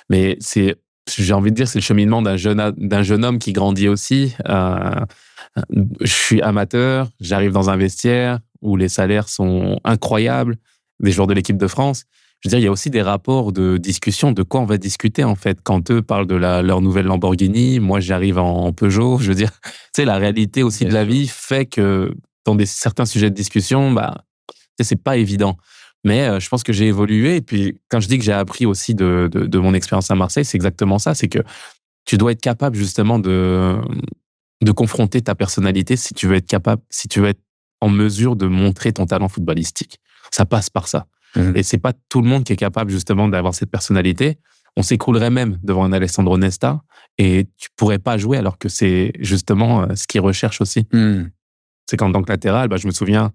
Mais j'ai envie de dire, c'est le cheminement d'un jeune homme qui grandit aussi. Je suis amateur, j'arrive dans un vestiaire où les salaires sont incroyables, des joueurs de l'équipe de France. Je veux dire, il y a aussi des rapports de discussion de quoi on va discuter, en fait. Quand eux parlent de leur nouvelle Lamborghini, moi, j'arrive en Peugeot. Je veux dire, tu sais, la réalité aussi de la vie fait que dans certains sujets de discussion, c'est pas évident. Mais je pense que j'ai évolué. Et puis, quand je dis que j'ai appris aussi de mon expérience à Marseille, c'est exactement ça. C'est que tu dois être capable, justement, de confronter ta personnalité si tu veux être en mesure de montrer ton talent footballistique. Ça passe par ça. Et c'est pas tout le monde qui est capable justement d'avoir cette personnalité. On s'écroulerait même devant un Alessandro Nesta et tu pourrais pas jouer alors que c'est justement ce qu'il recherche aussi. C'est qu'en tant que latéral, je me souviens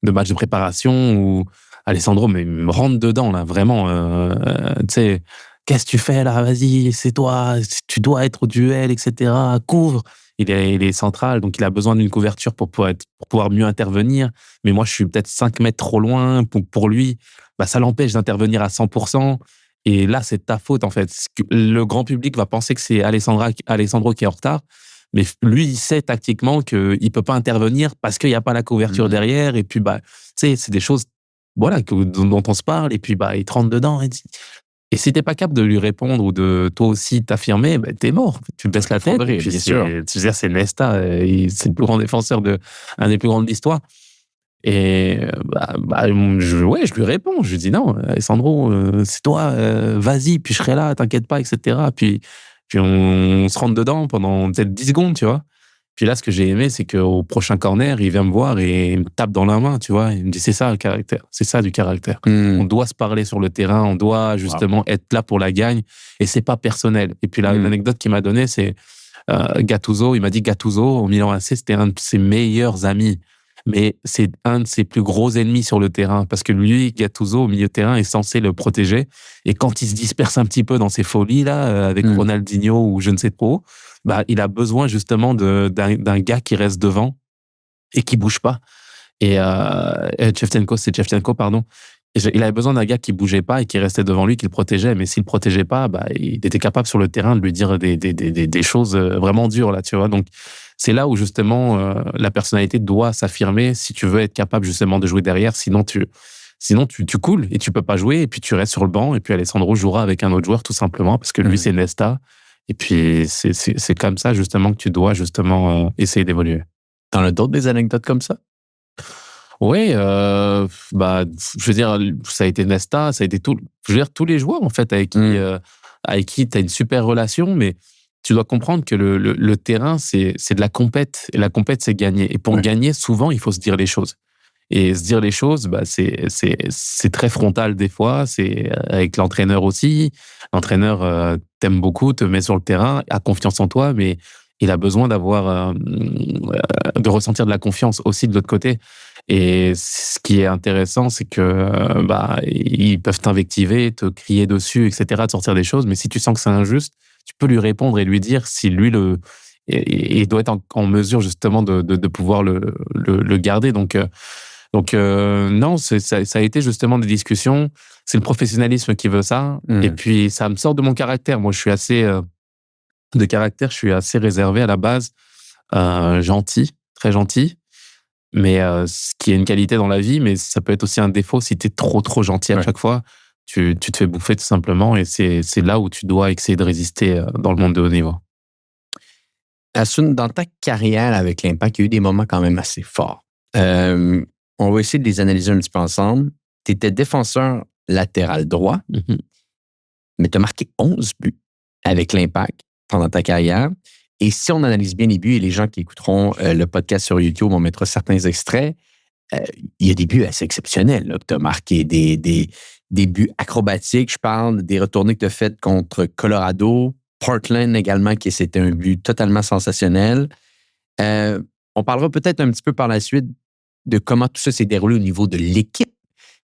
de matchs de préparation où Alessandro me rentre dedans là, vraiment. Tu sais, qu'est-ce que tu fais là? Vas-y, c'est toi. Tu dois être au duel, etc. Couvre. Il est central, donc il a besoin d'une couverture pour pouvoir mieux intervenir. Mais moi, je suis peut-être 5 mètres trop loin. Pour lui, ça l'empêche d'intervenir à 100%. Et là, c'est ta faute, en fait. Le grand public va penser que c'est Alessandro qui est en retard. Mais lui, il sait tactiquement qu'il ne peut pas intervenir parce qu'il n'y a pas la couverture derrière. Et puis, tu sais, c'est des choses dont on se parle. Et puis, il te rentre dedans. Et si t'es pas capable de lui répondre ou de toi aussi t'affirmer, t'es mort. Tu baisses la tête. Bien sûr. Tu sais, c'est Nesta, c'est le plus grand défenseur un des plus grands de l'histoire. Et je lui réponds. Je lui dis non, Alessandro, c'est toi, vas-y, puis je serai là, t'inquiète pas, etc. Puis on se rentre dedans pendant peut-être 10 secondes, tu vois. Puis là, ce que j'ai aimé, c'est qu'au prochain corner, il vient me voir et il me tape dans la main, tu vois. Il me dit, c'est ça le caractère. C'est ça du caractère. On doit se parler sur le terrain. On doit justement être là pour la gagne. Et c'est pas personnel. Et puis l'anecdote qu'il m'a donnée, c'est Gattuso. Il m'a dit Gattuso, au Milan AC, c'était un de ses meilleurs amis. Mais c'est un de ses plus gros ennemis sur le terrain. Parce que lui, Gattuso, au milieu de terrain, est censé le protéger. Et quand il se disperse un petit peu dans ses folies, là, avec Ronaldinho ou je ne sais trop, il a besoin justement d'un gars qui reste devant et qui bouge pas. Et Shevchenko, pardon. Il avait besoin d'un gars qui bougeait pas et qui restait devant lui, qui le protégeait. Mais s'il le protégeait pas, il était capable sur le terrain de lui dire des choses vraiment dures, là, tu vois. Donc, c'est là où justement la personnalité doit s'affirmer si tu veux être capable justement de jouer derrière. Sinon, tu coules et tu peux pas jouer et puis tu restes sur le banc et puis Alessandro jouera avec un autre joueur tout simplement parce que lui, c'est Nesta. Et puis, c'est comme ça, justement, que tu dois, justement, essayer d'évoluer. T'en as d'autres des anecdotes comme ça? Oui, bah, je veux dire, ça a été Nesta, ça a été je veux dire, tous les joueurs, en fait, avec qui tu as une super relation, mais tu dois comprendre que le terrain, c'est de la compète. Et la compète, c'est gagner. Et pour Ouais. gagner, souvent, il faut se dire les choses. Et se dire les choses, bah, c'est très frontal des fois. C'est avec l'entraîneur aussi. L'entraîneur t'aime beaucoup, te met sur le terrain, a confiance en toi, mais il a besoin de ressentir de la confiance aussi de l'autre côté. Et ce qui est intéressant, c'est que bah, ils peuvent t'invectiver, te crier dessus, etc., te sortir des choses. Mais si tu sens que c'est injuste, tu peux lui répondre et lui dire si lui il doit être en mesure justement de pouvoir le garder. Donc non, ça a été justement des discussions. C'est le professionnalisme qui veut ça. Et puis ça me sort de mon caractère. Moi, je suis je suis assez réservé à la base, gentil, très gentil. Mais ce qui est une qualité dans la vie, mais ça peut être aussi un défaut si tu es trop gentil à chaque fois. Tu te fais bouffer tout simplement, et c'est là où tu dois essayer de résister dans le monde de haut niveau. Hassoun, dans ta carrière avec l'Impact, il y a eu des moments quand même assez forts. On va essayer de les analyser un petit peu ensemble. Tu étais défenseur latéral droit, mais tu as marqué 11 buts avec l'Impact pendant ta carrière. Et si on analyse bien les buts, et les gens qui écouteront le podcast sur YouTube, on mettra certains extraits, il y a des buts assez exceptionnels là, que tu as marqué, des buts acrobatiques. Je parle des retournées que tu as faites contre Colorado, Portland également, qui c'était un but totalement sensationnel. On parlera peut-être un petit peu par la suite de comment tout ça s'est déroulé au niveau de l'équipe.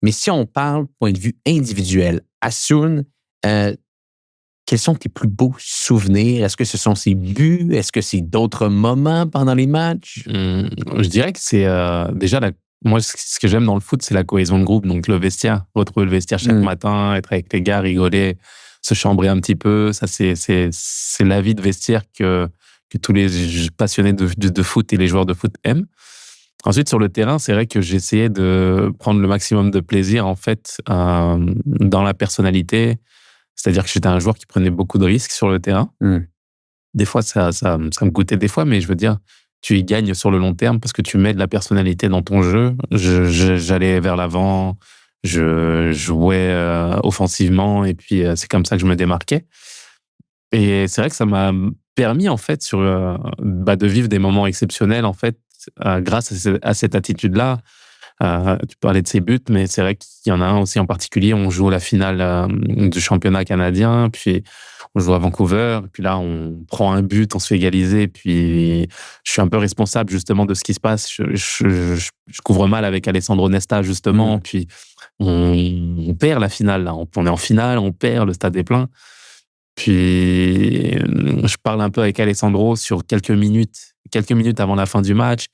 Mais si on parle point de vue individuel, Hassoun, quels sont tes plus beaux souvenirs? Est-ce que ce sont ces buts? Est-ce que c'est d'autres moments pendant les matchs? Je dirais que c'est déjà moi, ce que j'aime dans le foot, c'est la cohésion de groupe. Donc le vestiaire, retrouver le vestiaire chaque matin, être avec les gars, rigoler, se chambrer un petit peu. Ça, c'est la vie de vestiaire que tous les passionnés de foot et les joueurs de foot aiment. Ensuite, sur le terrain, c'est vrai que j'essayais de prendre le maximum de plaisir, en fait, dans la personnalité. C'est-à-dire que j'étais un joueur qui prenait beaucoup de risques sur le terrain. Des fois, ça me coûtait des fois, mais je veux dire, tu y gagnes sur le long terme parce que tu mets de la personnalité dans ton jeu. J'allais vers l'avant, je jouais offensivement, et puis c'est comme ça que je me démarquais. Et c'est vrai que ça m'a permis, en fait, de vivre des moments exceptionnels, en fait, grâce à cette attitude-là. Tu parlais de ses buts, mais c'est vrai qu'il y en a un aussi en particulier. On joue la finale du championnat canadien, puis on joue à Vancouver, puis là, on prend un but, on se fait égaliser, puis je suis un peu responsable justement de ce qui se passe. Je couvre mal avec Alessandro Nesta, justement, puis on perd la finale. Là. On est en finale, on perd, le stade est plein. Puis je parle un peu avec Alessandro sur quelques minutes avant la fin du match.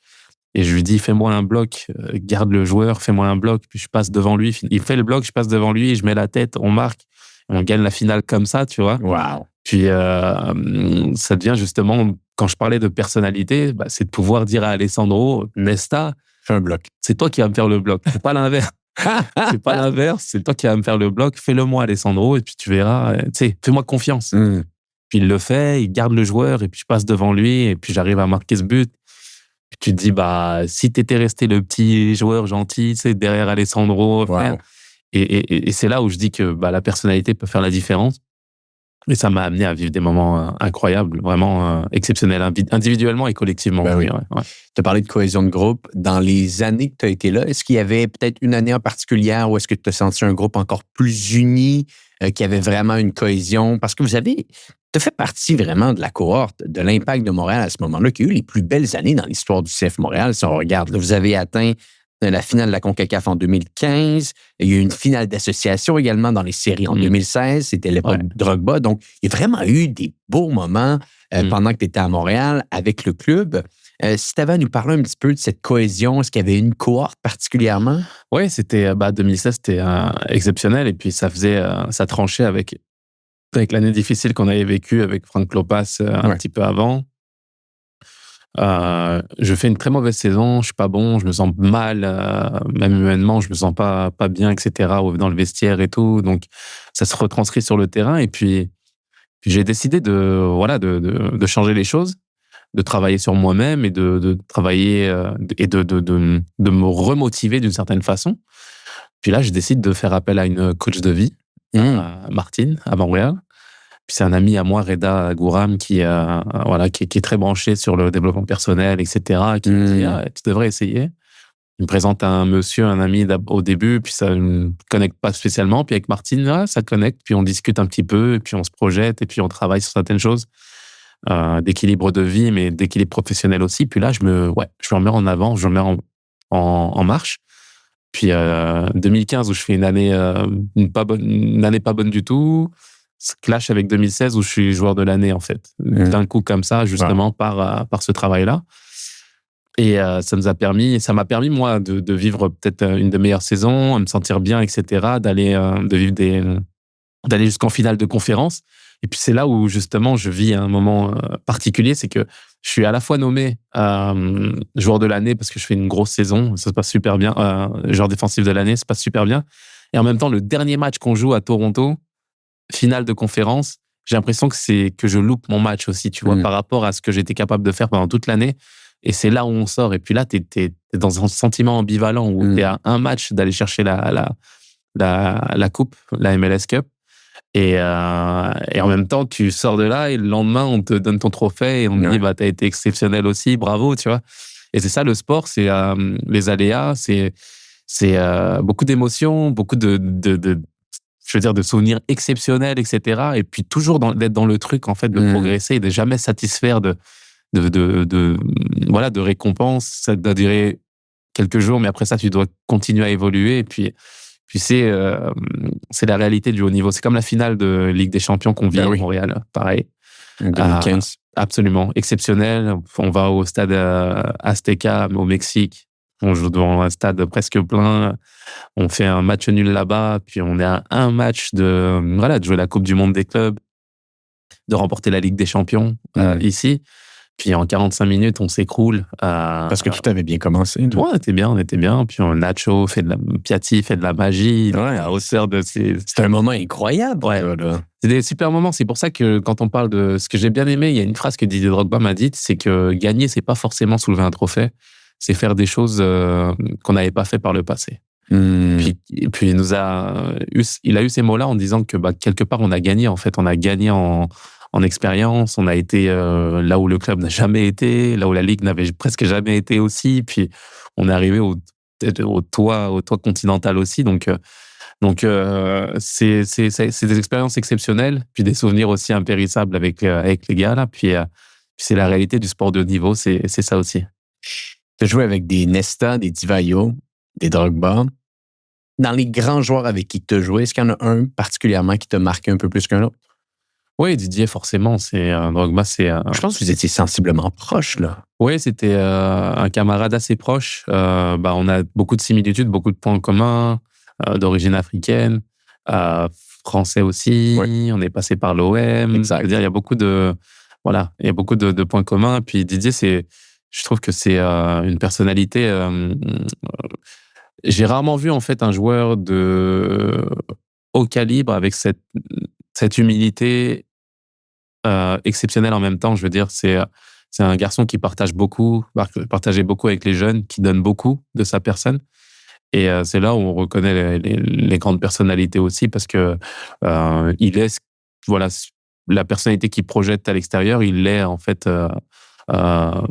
Et je lui dis, fais-moi un bloc, garde le joueur, fais-moi un bloc, puis je passe devant lui. Il fait le bloc, je passe devant lui, je mets la tête, on marque, on gagne la finale comme ça, tu vois. Wow. Puis ça devient justement, quand je parlais de personnalité, c'est de pouvoir dire à Alessandro, Nesta, fais un bloc. C'est toi qui vas me faire le bloc, c'est pas l'inverse. C'est pas l'inverse, c'est toi qui vas me faire le bloc, fais-le moi, Alessandro, et puis tu verras, tu sais, fais-moi confiance. Puis il le fait, il garde le joueur, et puis je passe devant lui, et puis j'arrive à marquer ce but. Tu te dis, si t'étais resté le petit joueur gentil, c'est derrière Alessandro. Wow. Et c'est là où je dis que la personnalité peut faire la différence. Et ça m'a amené à vivre des moments incroyables, vraiment exceptionnels, individuellement et collectivement. Ben oui. Ouais. Tu as parlé de cohésion de groupe. Dans les années que tu as été là, est-ce qu'il y avait peut-être une année en particulier où est-ce que tu as senti un groupe encore plus uni, qui avait vraiment une cohésion? Parce que tu fait partie vraiment de la cohorte de l'Impact de Montréal à ce moment-là, qui a eu les plus belles années dans l'histoire du CF Montréal. Si on regarde, là, vous avez atteint la finale de la CONCACAF en 2015. Il y a eu une finale d'association également dans les séries en 2016. C'était l'époque de Drogba. Donc, il y a vraiment eu des beaux moments pendant que tu étais à Montréal avec le club. Si tu avais à nous parler un petit peu de cette cohésion, est-ce qu'il y avait une cohorte particulièrement? Oui, c'était 2016, c'était exceptionnel. Et puis, ça tranchait avec l'année difficile qu'on avait vécue avec Frank Lopas un petit peu avant. Je fais une très mauvaise saison, je suis pas bon, je me sens mal, même humainement, je me sens pas bien, etc. dans le vestiaire et tout. Donc, ça se retranscrit sur le terrain. Et puis Puis j'ai décidé de changer les choses, de travailler sur moi-même et de travailler et de me remotiver d'une certaine façon. Puis là, je décide de faire appel à une coach de vie, Martine, à Montréal. Puis c'est un ami à moi, Reda Gouram, qui est très branché sur le développement personnel, etc., qui me dit « tu devrais essayer ». Il me présente un monsieur, un ami au début, puis ça ne connecte pas spécialement. Puis avec Martine, ça connecte, puis on discute un petit peu, et puis on se projette, et puis on travaille sur certaines choses d'équilibre de vie, mais d'équilibre professionnel aussi. Puis là, je me remets en avant, je me mets en marche. Puis 2015, où je fais une année pas bonne du tout, clash avec 2016, où je suis joueur de l'année, en fait. D'un coup, comme ça, justement, par ce travail-là. Et ça m'a permis, moi, de vivre peut-être une des meilleures saisons, à me sentir bien, etc., d'aller jusqu'en finale de conférence. Et puis, c'est là où, justement, je vis un moment particulier, c'est que je suis à la fois nommé joueur de l'année parce que je fais une grosse saison, ça se passe super bien, joueur défensif de l'année, ça se passe super bien. Et en même temps, le dernier match qu'on joue à Toronto, finale de conférence, j'ai l'impression que je loupe mon match aussi, tu vois, par rapport à ce que j'étais capable de faire pendant toute l'année. Et c'est là où on sort. Et puis là, t'es dans un sentiment ambivalent où t'es à un match d'aller chercher la coupe, la MLS Cup. Et en même temps, tu sors de là et le lendemain, on te donne ton trophée et on te dit, t'as été exceptionnel aussi, bravo, tu vois. Et c'est ça, le sport, c'est les aléas, c'est beaucoup d'émotions, beaucoup de souvenirs exceptionnels, etc. Et puis toujours d'être dans le truc, en fait, de progresser et de jamais satisfaire de récompenses. Ça doit durer quelques jours, mais après ça, tu dois continuer à évoluer. Et puis c'est la réalité du haut niveau. C'est comme la finale de Ligue des Champions qu'on vit à Montréal, pareil. 2015. Absolument, exceptionnel. On va au stade Azteca au Mexique. On joue devant un stade presque plein. On fait un match nul là-bas. Puis on est à un match de jouer la Coupe du Monde des clubs, de remporter la Ligue des Champions ici. Puis en 45 minutes, on s'écroule. Parce que tout avait bien commencé. Ouais, on était bien. Puis Nacho Piatti fait de la magie. À hauteur de... C'était un moment incroyable. Ouais. C'est des super moments. C'est pour ça que quand on parle de ce que j'ai bien aimé, il y a une phrase que Didier Drogba m'a dite, c'est que gagner, c'est pas forcément soulever un trophée, c'est faire des choses qu'on n'avait pas fait par le passé. Puis il a eu ces mots-là en disant que quelque part, on a gagné. En fait, on a gagné en expérience, on a été là où le club n'a jamais été, là où la Ligue n'avait presque jamais été aussi, puis on est arrivé au toit continental aussi, donc c'est des expériences exceptionnelles, puis des souvenirs aussi impérissables avec les gars là, puis c'est la réalité du sport de haut niveau, c'est ça aussi. Tu as joué avec des Nesta, des Divayo, des Drogba. Dans les grands joueurs avec qui tu as joué, est-ce qu'il y en a un particulièrement qui t'a marqué un peu plus qu'un autre? Oui, Didier, forcément, Drogba, c'est... Je pense que vous étiez sensiblement proches, là. Oui, c'était un camarade assez proche. On a beaucoup de similitudes, beaucoup de points communs, d'origine africaine, français aussi. Oui. On est passé par l'OM. Exact. C'est-à-dire, il y a beaucoup de points communs. Puis Didier, je trouve que c'est une personnalité... j'ai rarement vu, en fait, un joueur de haut calibre avec cette humilité exceptionnelle en même temps. Je veux dire, c'est un garçon qui partageait beaucoup avec les jeunes, qui donne beaucoup de sa personne. Et c'est là où on reconnaît les grandes personnalités aussi, parce que il est, la personnalité qu'il projette à l'extérieur, il l'est en fait dans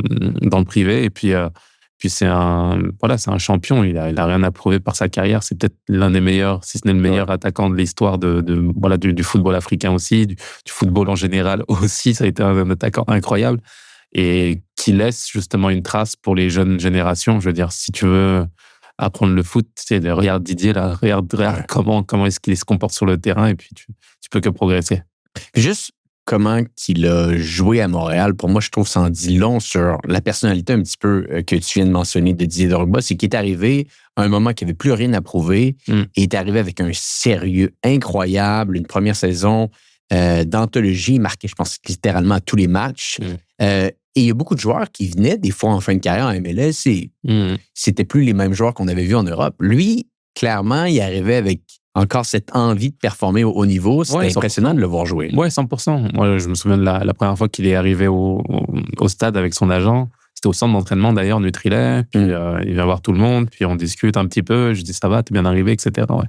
le privé. Et puis c'est un champion. Il a rien à prouver par sa carrière. C'est peut-être l'un des meilleurs, si ce n'est le meilleur attaquant de l'histoire du football africain aussi, du football en général aussi. Ça a été un attaquant incroyable et qui laisse justement une trace pour les jeunes générations. Je veux dire, si tu veux apprendre le foot, regarde Didier là, regarde comment est-ce qu'il se comporte sur le terrain, et puis tu peux que progresser. Juste comment il a joué à Montréal, pour moi, je trouve ça en dit long sur la personnalité un petit peu que tu viens de mentionner de Didier Drogba. C'est qu'il est arrivé à un moment qui n'avait plus rien à prouver et est arrivé avec un sérieux incroyable, une première saison d'anthologie marquée, je pense, littéralement à tous les matchs. Et il y a beaucoup de joueurs qui venaient des fois en fin de carrière en MLS et c'était plus les mêmes joueurs qu'on avait vus en Europe. Lui, clairement, il arrivait avec encore cette envie de performer au haut niveau. C'était Ouais, impressionnant de le voir jouer. Ouais, 100%. Moi, je me souviens de la première fois qu'il est arrivé au stade avec son agent. C'était au centre d'entraînement, d'ailleurs, Nutrilet. Puis il vient voir tout le monde, puis on discute un petit peu. Je dis, ça va, t'es bien arrivé, etc. Ouais.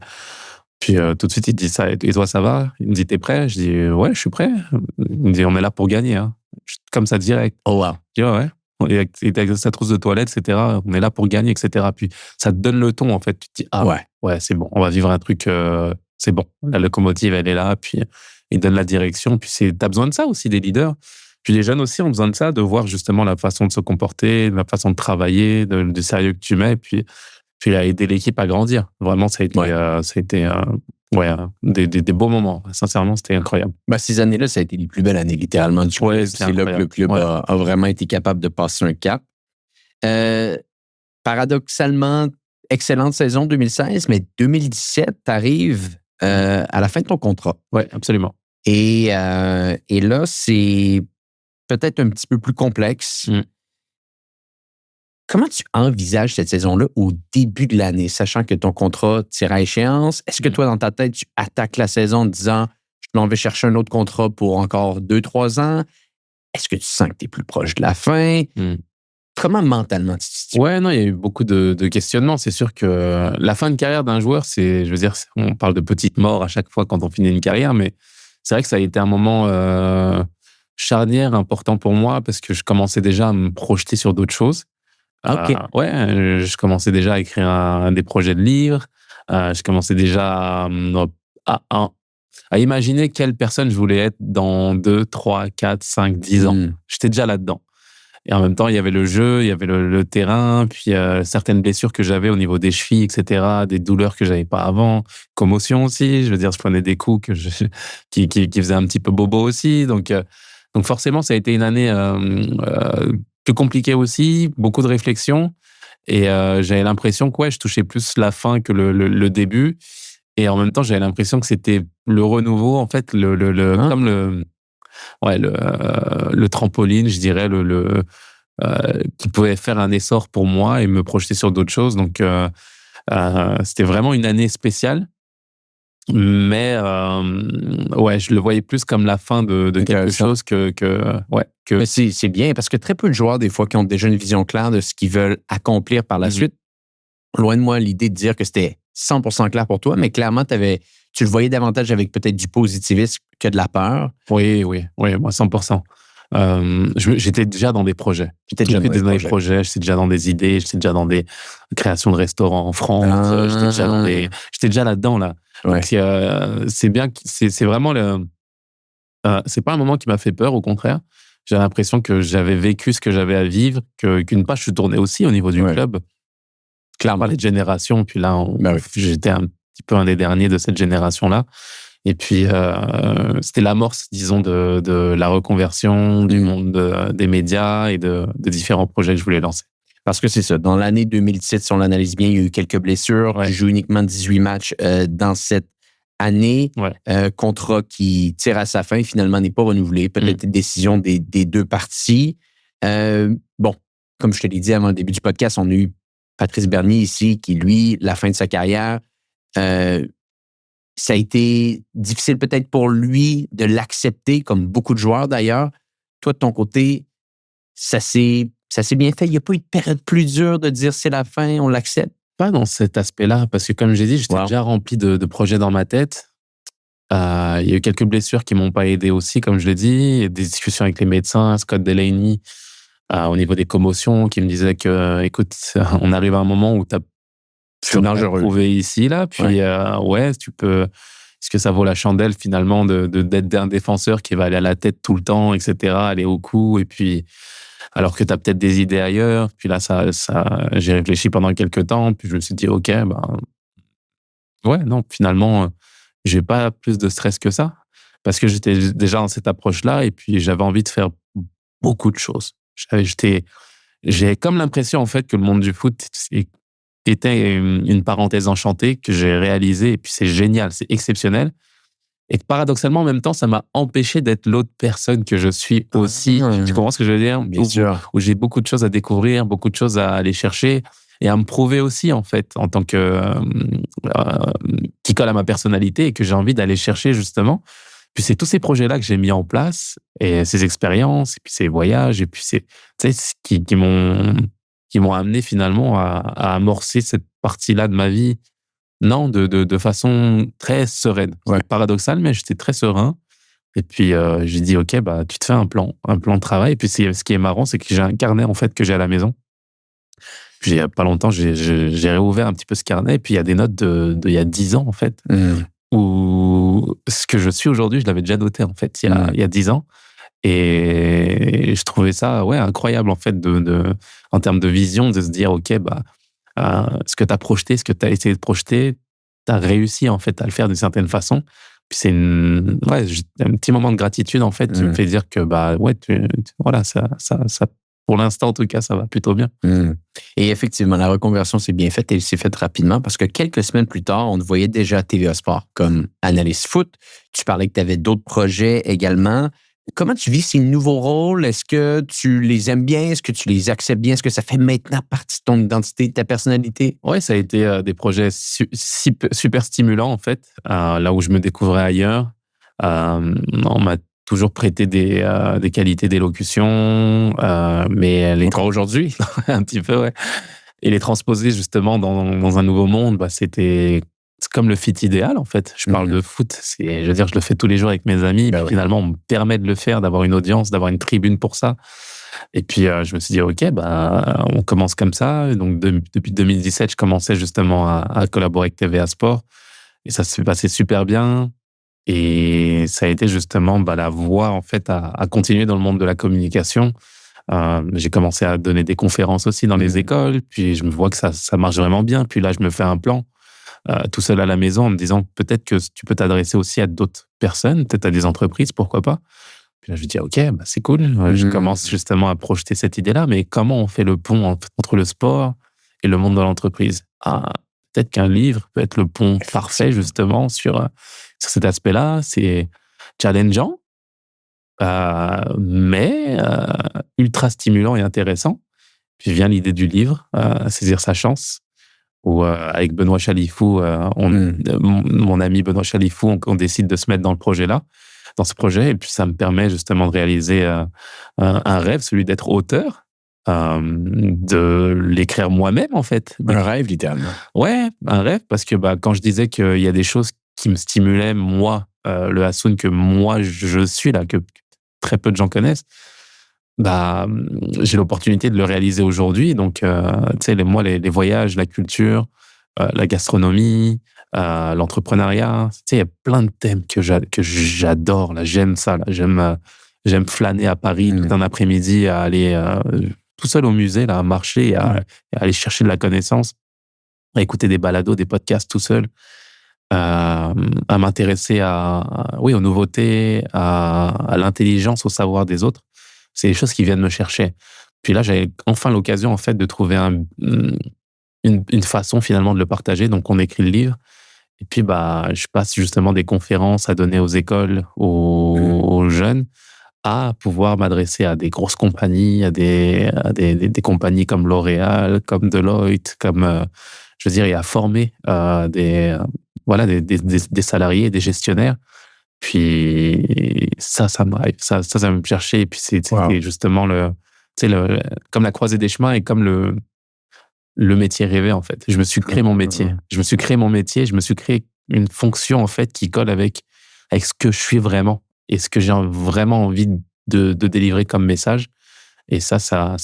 Puis tout de suite, il dit ça. Et toi, ça va? Il me dit, t'es prêt? Je dis, ouais, je suis prêt. Il me dit, on est là pour gagner. Hein. Comme ça, direct. Oh wow. Je dis, ouais. Et avec sa trousse de toilette, etc. On est là pour gagner, etc. Puis ça te donne le ton, en fait. Tu te dis, ah ouais, c'est bon. On va vivre un truc, c'est bon. La locomotive, elle est là. Puis il donne la direction. Puis t'as besoin de ça aussi, des leaders. Puis les jeunes aussi ont besoin de ça, de voir justement la façon de se comporter, la façon de travailler, du sérieux que tu mets. Puis à aider l'équipe à grandir. Vraiment, ça a été des beaux moments. Sincèrement, c'était incroyable. Ces années-là, ça a été les plus belles années, littéralement. C'est là que le club a vraiment été capable de passer un cap. Paradoxalement, excellente saison 2016, mais 2017, t'arrives à la fin de ton contrat. Oui, absolument. Et là, c'est peut-être un petit peu plus complexe. Comment tu envisages cette saison-là au début de l'année, sachant que ton contrat tire à échéance? Est-ce que toi, dans ta tête, tu attaques la saison en disant « je m'en vais chercher un autre contrat pour encore 2-3 ans ». Est-ce que tu sens que tu es plus proche de la fin? Comment mentalement tu te situes? Ouais, non, il y a eu beaucoup de questionnements. C'est sûr que la fin de carrière d'un joueur, je veux dire, on parle de petite mort à chaque fois quand on finit une carrière, mais c'est vrai que ça a été un moment charnière, important pour moi, parce que je commençais déjà à me projeter sur d'autres choses. OK. Je commençais déjà à écrire des projets de livres. Je commençais déjà à imaginer quelle personne je voulais être dans 2, 3, 4, 5, 10 ans. J'étais déjà là-dedans. Et en même temps, il y avait le jeu, il y avait le terrain, puis certaines blessures que j'avais au niveau des chevilles, etc., des douleurs que j'avais pas avant, commotion aussi. Je veux dire, je prenais des coups qui faisaient un petit peu bobo aussi. Donc forcément, ça a été une année plus compliquée aussi, beaucoup de réflexions. Et j'avais l'impression que je touchais plus la fin que le début. Et en même temps, j'avais l'impression que c'était le renouveau, en fait, comme le trampoline, je dirais, qui pouvait faire un essor pour moi et me projeter sur d'autres choses. Donc, c'était vraiment une année spéciale. Mais je le voyais plus comme la fin de quelque chose que. Mais c'est bien parce que très peu de joueurs, des fois, qui ont déjà une vision claire de ce qu'ils veulent accomplir par la suite. Loin de moi l'idée de dire que c'était 100% clair pour toi, mais clairement, tu le voyais davantage avec peut-être du positivisme que de la peur. Oui, moi, 100%. J'étais déjà dans des projets. J'étais déjà dans des idées, j'étais déjà dans des créations de restaurants en France. J'étais déjà là-dedans, là. Ouais. Donc, c'est bien, c'est vraiment c'est pas un moment qui m'a fait peur, au contraire. J'ai l'impression que j'avais vécu ce que j'avais à vivre, qu'une page se tournait aussi au niveau du club. Clairement, les générations. Puis là, j'étais un petit peu un des derniers de cette génération-là. Et puis, c'était l'amorce, disons, de la reconversion du monde des médias et de différents projets que je voulais lancer. Parce que c'est ça. Dans l'année 2017, si on l'analyse bien, il y a eu quelques blessures. Tu joues uniquement 18 matchs dans cette année. Contrat qui tire à sa fin, finalement, n'est pas renouvelé. Peut-être une décision des deux parties. Comme je te l'ai dit avant le début du podcast, on a eu Patrice Bernier ici qui, lui, la fin de sa carrière, ça a été difficile peut-être pour lui de l'accepter, comme beaucoup de joueurs d'ailleurs. Toi, de ton côté, ça s'est bien fait. Il n'y a pas eu de période plus dure de dire c'est la fin, on l'accepte? Pas dans cet aspect-là, parce que comme j'ai dit, j'étais déjà rempli de projets dans ma tête. Il y a eu quelques blessures qui ne m'ont pas aidé aussi, comme je l'ai dit. Il y a des discussions avec les médecins, Scott Delaney, au niveau des commotions, qui me disait que, écoute, on arrive à un moment où tu as c'est dangereux. Trouvé ici, là. Puis, tu peux. Est-ce que ça vaut la chandelle, finalement, d'être un défenseur qui va aller à la tête tout le temps, etc., aller au cou, et puis. Alors que tu as peut-être des idées ailleurs. Puis là, j'ai réfléchi pendant quelques temps, puis je me suis dit, OK, finalement, j'ai pas plus de stress que ça. Parce que j'étais déjà dans cette approche-là, et puis j'avais envie de faire beaucoup de choses. J'ai comme l'impression, en fait, que le monde du foot était une parenthèse enchantée que j'ai réalisée, et puis c'est génial, c'est exceptionnel. Et que paradoxalement, en même temps, ça m'a empêché d'être l'autre personne que je suis aussi. Tu comprends ce que je veux dire? Bien sûr. Où j'ai beaucoup de choses à découvrir, beaucoup de choses à aller chercher. et à me prouver aussi, en fait, en tant que qui colle à ma personnalité et que j'ai envie d'aller chercher justement. Puis c'est tous ces projets-là que j'ai mis en place et ces expériences et puis ces voyages et puis tu sais, qui m'ont amené finalement à amorcer cette partie-là de ma vie. Non, de façon très sereine. Ouais. C'est paradoxal, mais j'étais très serein. Et puis, j'ai dit: «OK, bah, tu te fais un plan de travail». Et puis, ce qui est marrant, c'est que j'ai un carnet, en fait, que j'ai à la maison. Puis, il y a pas longtemps, j'ai réouvert un petit peu ce carnet et puis il y a des notes d'il y a 10 ans, en fait, où ce que je suis aujourd'hui, je l'avais déjà noté, en fait, il y a 10 ans. Et je trouvais ça, ouais, incroyable, en fait, en termes de vision, de se dire: «OK, bah, ce que tu as projeté, ce que tu as essayé de projeter, tu as réussi, en fait, à le faire d'une certaine façon». Puis c'est un petit moment de gratitude, en fait, qui me fait dire que, bah, ouais, voilà, ça, pour l'instant, en tout cas, ça va plutôt bien. Et effectivement, la reconversion s'est bien faite et elle s'est faite rapidement parce que quelques semaines plus tard, on te voyait déjà à TVA Sport comme analyste foot. Tu parlais que tu avais d'autres projets également. Comment tu vis ces nouveaux rôles? Est-ce que tu les aimes bien? Est-ce que tu les acceptes bien? Est-ce que ça fait maintenant partie de ton identité, de ta personnalité? Ouais, ça a été des projets super stimulants, en fait, là où je me découvrais ailleurs. On m'a toujours prêté des qualités d'élocution, mais Encore aujourd'hui? un petit peu, ouais. Et les transposer justement dans un nouveau monde, bah, c'est comme le fit idéal, en fait. Je parle de foot, je veux dire, je le fais tous les jours avec mes amis. Ben Puis oui. finalement, on me permet de le faire, d'avoir une audience, d'avoir une tribune pour ça. Et puis, je me suis dit: «OK, bah, on commence comme ça». Et donc depuis 2017, je commençais justement à collaborer avec TVA Sport et ça s'est passé super bien. Et ça a été justement, bah, la voie, en fait, à continuer dans le monde de la communication. J'ai commencé à donner des conférences aussi dans les écoles, puis je me vois que ça marche vraiment bien. Puis là, je me fais un plan, tout seul à la maison en me disant: «Peut-être que tu peux t'adresser aussi à d'autres personnes, peut-être à des entreprises, pourquoi pas?» Puis là, je me dis: «OK, bah, c'est cool». Je commence justement à projeter cette idée-là, mais comment on fait le pont entre le sport et le monde de l'entreprise? Ah, peut-être qu'un livre peut être le pont parfait justement sur cet aspect-là. C'est challengeant, mais ultra stimulant et intéressant. Puis vient l'idée du livre, Saisir sa chance, où avec Benoît Chalifou, mon ami Benoît Chalifou, on décide de se mettre dans ce projet, et puis ça me permet justement de réaliser un rêve, celui d'être auteur, de l'écrire moi-même, en fait. Un rêve, littéralement. Ouais, un rêve, parce que bah, quand je disais qu'il y a des choses qui me stimulaient, moi, le Hassoun que moi je suis là, que très peu de gens connaissent, bah, j'ai l'opportunité de le réaliser aujourd'hui. Donc, tu sais, les voyages, la culture, la gastronomie, l'entrepreneuriat, tu sais, il y a plein de thèmes que j'adore. Là, j'aime ça. Là, j'aime flâner à Paris tout un après-midi, à aller tout seul au musée, là, à marcher, et à aller chercher de la connaissance, à écouter des balados, des podcasts tout seul, à m'intéresser oui, aux nouveautés, à l'intelligence, au savoir des autres. C'est des choses qui viennent me chercher. Puis là, j'avais enfin l'occasion, en fait, de trouver une façon finalement de le partager. Donc, on écrit le livre. Et puis, bah, je passe justement des conférences à donner aux écoles, aux jeunes, à pouvoir m'adresser à des grosses compagnies, à des compagnies comme L'Oréal, comme Deloitte, comme, je veux dire, et à former voilà, des salariés, des gestionnaires. Puis ça me drive, ça va me chercher. Et puis c'est justement tu sais, comme la croisée des chemins et comme le métier rêvé, en fait. Je me suis créé mon métier. Je me suis créé une fonction, en fait, qui colle avec ce que je suis vraiment et ce que j'ai vraiment envie de délivrer comme message. Et ça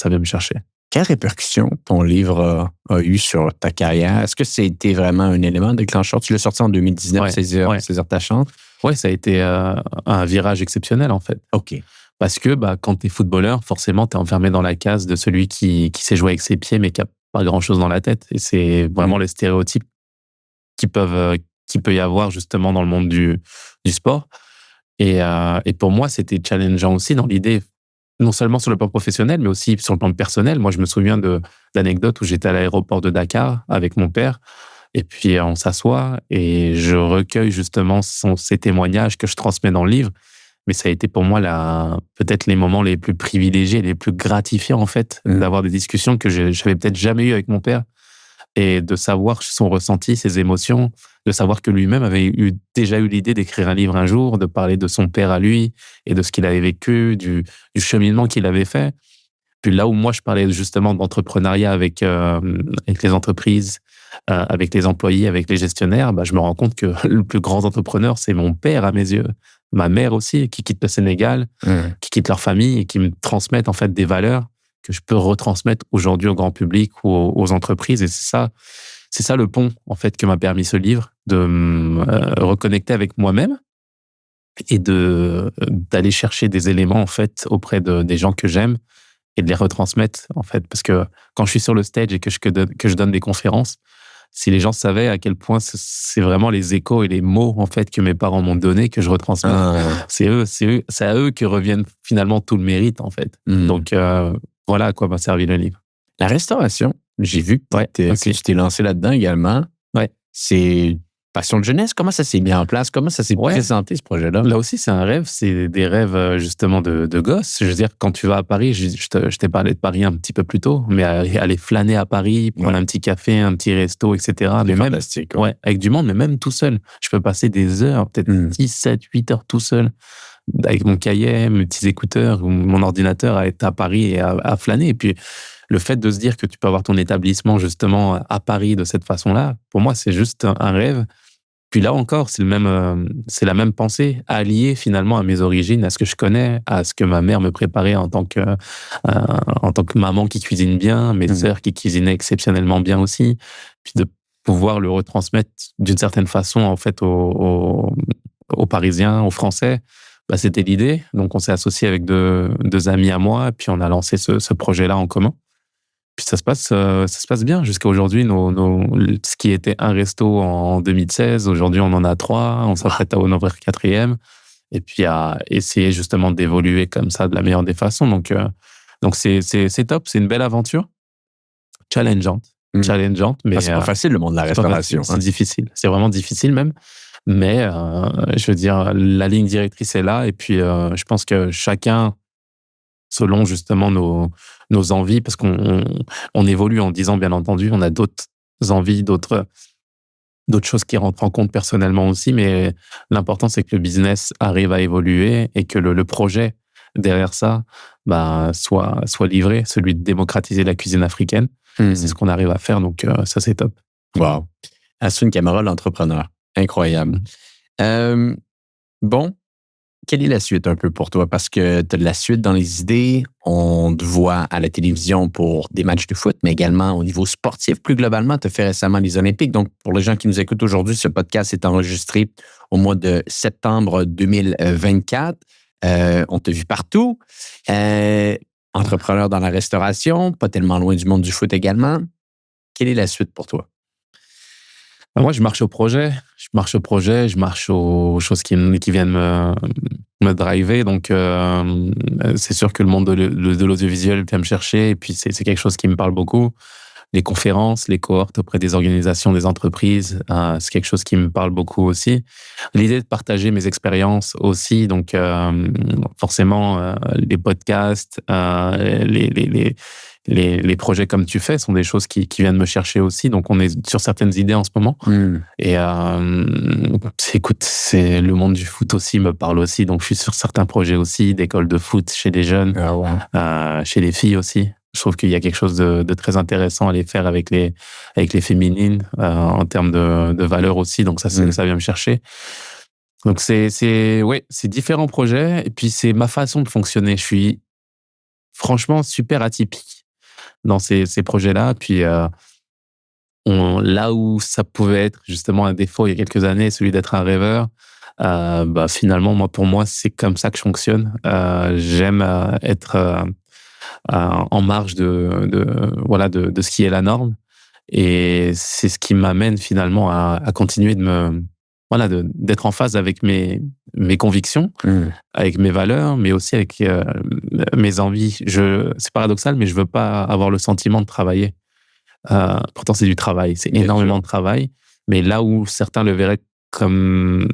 vient me chercher. Quelle répercussion ton livre a eu sur ta carrière? Est-ce que c'était vraiment un élément déclencheur? Tu l'as sorti en 2019, Ouais, Saisir ta chance. Ouais, ça a été un virage exceptionnel, en fait. OK. Parce que bah, quand tu es footballeur, forcément, tu es enfermé dans la case de celui qui sait jouer avec ses pieds, mais qui n'a pas grand-chose dans la tête. Et c'est vraiment les stéréotypes qu'il peut y avoir justement dans le monde du sport. Et pour moi, c'était challengeant aussi dans l'idée, non seulement sur le plan professionnel, mais aussi sur le plan personnel. Moi, je me souviens d'anecdotes où j'étais à l'aéroport de Dakar avec mon père, et puis on s'assoit et je recueille justement ces témoignages que je transmets dans le livre. Mais ça a été pour moi peut-être les moments les plus privilégiés, les plus gratifiants, en fait, d'avoir des discussions que j'avais peut-être jamais eues avec mon père, et de savoir son ressenti, ses émotions, de savoir que lui-même avait déjà eu l'idée d'écrire un livre un jour, de parler de son père à lui et de ce qu'il avait vécu, du cheminement qu'il avait fait. Puis là où moi, je parlais justement d'entrepreneuriat avec les entreprises, avec les employés, avec les gestionnaires, je me rends compte que le plus grand entrepreneur, c'est mon père à mes yeux. Ma mère aussi, qui quitte le Sénégal, qui quitte leur famille et qui me transmettent en fait des valeurs que je peux retransmettre aujourd'hui au grand public ou aux entreprises. Et c'est ça le pont en fait que m'a permis ce livre, de me reconnecter avec moi-même et d'aller chercher des éléments en fait auprès des gens que j'aime et de les retransmettre, en fait. Parce que quand je suis sur le stage et que je donne des conférences, si les gens savaient à quel point c'est vraiment les échos et les mots, en fait, que mes parents m'ont donnés, que je retransmets. C'est à eux que reviennent finalement tout le mérite, en fait. Donc, voilà à quoi m'a servi le livre. La restauration, j'ai vu que tu t'es lancé là-dedans également. Ouais. C'est passion de jeunesse. Comment ça s'est mis en place? Comment ça s'est présenté, ce projet-là? Là aussi, c'est un rêve. C'est des rêves, justement, de gosse. Je veux dire, quand tu vas à Paris, je t'ai parlé de Paris un petit peu plus tôt, mais aller flâner à Paris, prendre un petit café, un petit resto, etc. C'est fantastique. Ouais, avec du monde, mais même tout seul. Je peux passer des heures, peut-être 6, 7, 8 heures tout seul, avec mon cahier, mes petits écouteurs ou mon ordinateur à être à Paris et à flâner. Et puis, le fait de se dire que tu peux avoir ton établissement justement à Paris de cette façon-là, pour moi, c'est juste un rêve. Puis là encore, c'est la même pensée, alliée finalement à mes origines, à ce que je connais, à ce que ma mère me préparait en tant que maman qui cuisine bien, mes sœurs qui cuisinaient exceptionnellement bien aussi, puis de pouvoir le retransmettre d'une certaine façon en fait aux Parisiens, aux Français. C'était l'idée. Donc on s'est associé avec deux amis à moi, puis on a lancé ce projet-là en commun. Puis ça se passe bien jusqu'à aujourd'hui. Ce qui était un resto en 2016, aujourd'hui on en a 3. On s'apprête à en ouvrir 4e. Et puis à essayer justement d'évoluer comme ça de la meilleure des façons. Donc c'est top. C'est une belle aventure, challengeante, mais c'est pas facile le monde de la restauration. C'est difficile. C'est vraiment difficile même. Mais je veux dire, la ligne directrice est là. Et puis je pense que chacun, selon justement nos envies, parce qu'on évolue en 10 ans, bien entendu, on a d'autres envies, d'autres choses qui rentrent en compte personnellement aussi, mais l'important, c'est que le business arrive à évoluer et que le projet derrière ça soit livré, celui de démocratiser la cuisine africaine. C'est ce qu'on arrive à faire, donc ça, c'est top. Wow. Hassoun Camara, l'entrepreneur. Incroyable. Bon, quelle est la suite un peu pour toi? Parce que tu as de la suite dans les idées. On te voit à la télévision pour des matchs de foot, mais également au niveau sportif. Plus globalement, tu as fait récemment les Olympiques. Donc, pour les gens qui nous écoutent aujourd'hui, ce podcast est enregistré au mois de septembre 2024. On t'a vu partout. Entrepreneur dans la restauration, pas tellement loin du monde du foot également. Quelle est la suite pour toi? Moi, je marche au projet. Je marche aux choses qui viennent me driver. Donc, c'est sûr que le monde de l'audiovisuel vient me chercher. Et puis, c'est quelque chose qui me parle beaucoup. Les conférences, les cohortes auprès des organisations, des entreprises, c'est quelque chose qui me parle beaucoup aussi. L'idée de partager mes expériences aussi. Donc, forcément, les podcasts, les projets comme tu fais sont des choses qui viennent me chercher aussi. Donc, on est sur certaines idées en ce moment. Et écoute, le monde du foot aussi me parle aussi. Donc, je suis sur certains projets aussi, d'écoles de foot chez les jeunes, chez les filles aussi. Je trouve qu'il y a quelque chose de très intéressant à les faire avec les féminines en termes de valeurs aussi. Donc, ça vient me chercher. Donc, c'est différents projets. Et puis, c'est ma façon de fonctionner. Je suis franchement super atypique dans ces projets-là. Puis, là où ça pouvait être justement un défaut il y a quelques années, celui d'être un rêveur, finalement, pour moi, c'est comme ça que je fonctionne. J'aime être en marge de ce qui est la norme. Et c'est ce qui m'amène finalement à continuer d'être en phase avec mes convictions, avec mes valeurs, mais aussi avec mes envies. C'est paradoxal, mais je veux pas avoir le sentiment de travailler. Pourtant, c'est du travail, c'est énormément de travail. Mais là où certains le verraient comme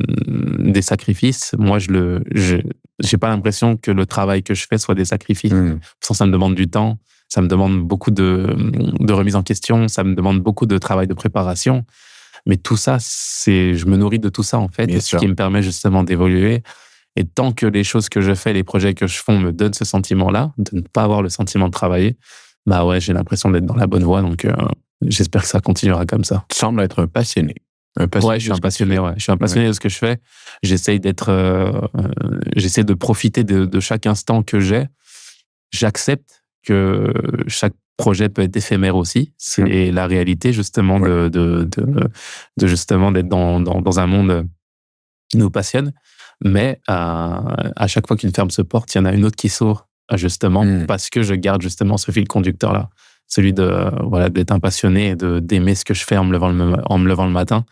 des sacrifices, moi, j'ai pas l'impression que le travail que je fais soit des sacrifices. Ça me demande du temps, Ça me demande beaucoup de remise en question, ça me demande beaucoup de travail de préparation. Mais tout ça, je me nourris de tout ça, en fait, Bien ce sûr. qui me permet justement d'évoluer. Et tant que les choses que je fais, les projets que je fais me donnent ce sentiment-là, de ne pas avoir le sentiment de travailler, bah ouais, j'ai l'impression d'être dans la bonne voie. Donc, j'espère que ça continuera comme ça. Tu sembles être un passionné. Un passionné Ouais, je suis un passionné, ouais. Je suis un passionné de ce que je fais. J'essaie de profiter de chaque instant que j'ai. J'accepte que chaque projet peut être éphémère aussi. C'est la réalité, justement, de justement d'être dans un monde qui nous passionne. Mais à chaque fois qu'une ferme se porte, il y en a une autre qui s'ouvre, justement, parce que je garde justement ce fil conducteur-là. Celui d'être un passionné et d'aimer ce que je fais en me levant le matin.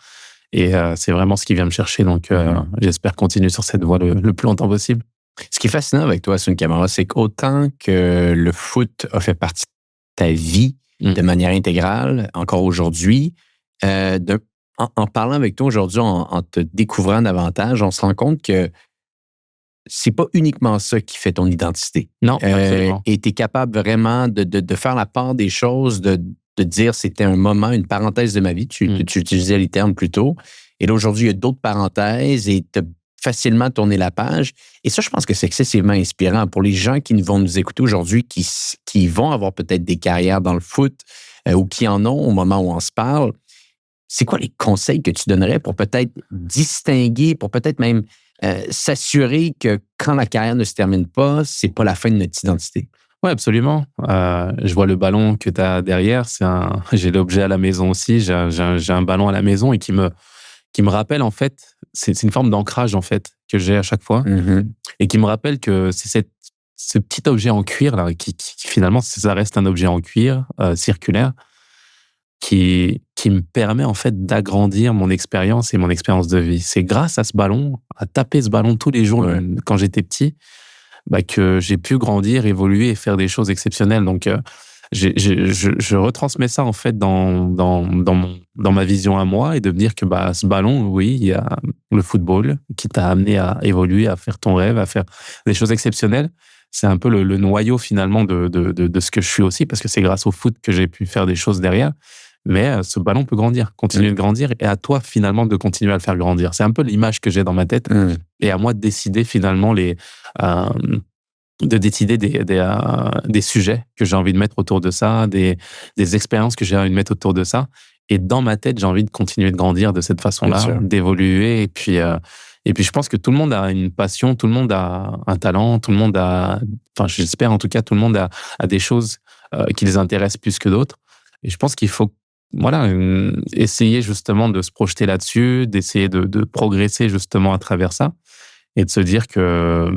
Et c'est vraiment ce qui vient me chercher. Donc, j'espère continuer sur cette voie le plus longtemps possible. Ce qui est fascinant avec toi, Hassoun Camara, c'est qu'autant que le foot a fait partie de ta vie de manière intégrale, encore aujourd'hui, en parlant avec toi aujourd'hui, en te découvrant davantage, on se rend compte que c'est pas uniquement ça qui fait ton identité. Non, absolument. Et tu es capable vraiment de faire la part des choses, de dire c'était un moment, une parenthèse de ma vie. Tu utilisais les termes plus tôt. Et là, aujourd'hui, il y a d'autres parenthèses et tu as facilement tourné la page. Et ça, je pense que c'est excessivement inspirant pour les gens qui vont nous écouter aujourd'hui, qui vont avoir peut-être des carrières dans le foot ou qui en ont au moment où on se parle. C'est quoi les conseils que tu donnerais pour peut-être distinguer, pour peut-être même s'assurer que quand la carrière ne se termine pas, c'est pas la fin de notre identité? Oui, absolument. Je vois le ballon que tu as derrière. J'ai l'objet à la maison aussi. J'ai un ballon à la maison et qui me rappelle, en fait, c'est une forme d'ancrage, en fait, que j'ai à chaque fois. Et qui me rappelle que c'est ce petit objet en cuir, là, qui finalement, ça reste un objet en cuir circulaire, qui me permet, en fait, d'agrandir mon expérience et mon expérience de vie. C'est grâce à ce ballon, à taper ce ballon tous les jours quand j'étais petit, que j'ai pu grandir, évoluer et faire des choses exceptionnelles. Donc, je retransmets ça, en fait, dans ma vision à moi, et de me dire que ce ballon, oui, il y a le football qui t'a amené à évoluer, à faire ton rêve, à faire des choses exceptionnelles. C'est un peu le noyau, finalement, de ce que je suis aussi, parce que c'est grâce au foot que j'ai pu faire des choses derrière. Mais ce ballon peut grandir, continuer de grandir, et à toi, finalement, de continuer à le faire grandir. C'est un peu l'image que j'ai dans ma tête, et à moi de décider, finalement, de décider des sujets que j'ai envie de mettre autour de ça, des expériences que j'ai envie de mettre autour de ça. Et dans ma tête, j'ai envie de continuer de grandir de cette façon-là, d'évoluer. Et puis, je pense que tout le monde a une passion, tout le monde a un talent, tout le monde j'espère en tout cas, tout le monde a des choses qui les intéressent plus que d'autres. Et je pense qu'il faut essayer justement de se projeter là-dessus, d'essayer de progresser justement à travers ça, et de se dire que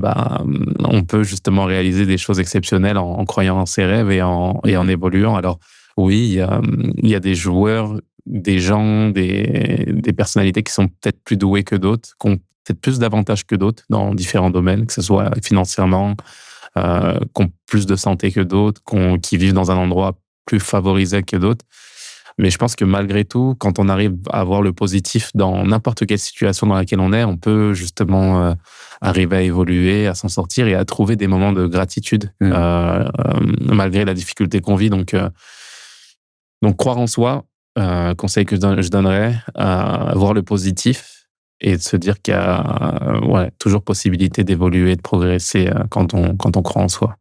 on peut justement réaliser des choses exceptionnelles en croyant en ses rêves et en évoluant. Alors oui, il y a des joueurs, des gens, des personnalités qui sont peut-être plus doués que d'autres, qui ont peut-être plus d'avantages que d'autres dans différents domaines, que ce soit financièrement, qui ont plus de santé que d'autres, qui vivent dans un endroit plus favorisé que d'autres. Mais je pense que malgré tout, quand on arrive à voir le positif dans n'importe quelle situation dans laquelle on est, on peut justement arriver à évoluer, à s'en sortir et à trouver des moments de gratitude malgré la difficulté qu'on vit. Donc croire en soi, conseil que je donnerais, voir le positif et de se dire qu'il y a toujours possibilité d'évoluer, de progresser quand on croit en soi.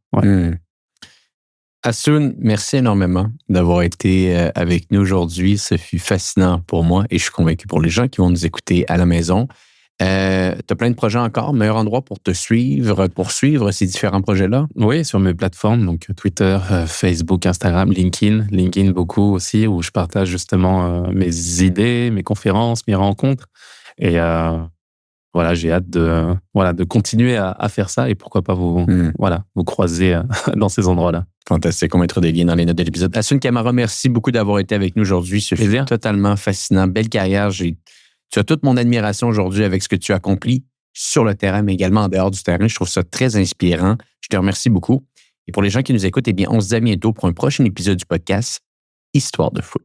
Hassoun, merci énormément d'avoir été avec nous aujourd'hui. Ce fut fascinant pour moi et je suis convaincu pour les gens qui vont nous écouter à la maison. Tu as plein de projets encore. Meilleur endroit pour te suivre, pour suivre ces différents projets-là? Oui, sur mes plateformes, donc Twitter, Facebook, Instagram, LinkedIn beaucoup aussi, où je partage justement mes idées, mes conférences, mes rencontres. Et j'ai hâte de continuer à faire ça, et pourquoi pas vous croiser dans ces endroits-là. Fantastique, on mettra des liens dans les notes de l'épisode. Hassoun Camara, merci beaucoup d'avoir été avec nous aujourd'hui. Ce fut totalement fascinant. Belle carrière. Tu as toute mon admiration aujourd'hui avec ce que tu accomplis sur le terrain, mais également en dehors du terrain. Je trouve ça très inspirant. Je te remercie beaucoup. Et pour les gens qui nous écoutent, on se dit à bientôt pour un prochain épisode du podcast Histoire de foot.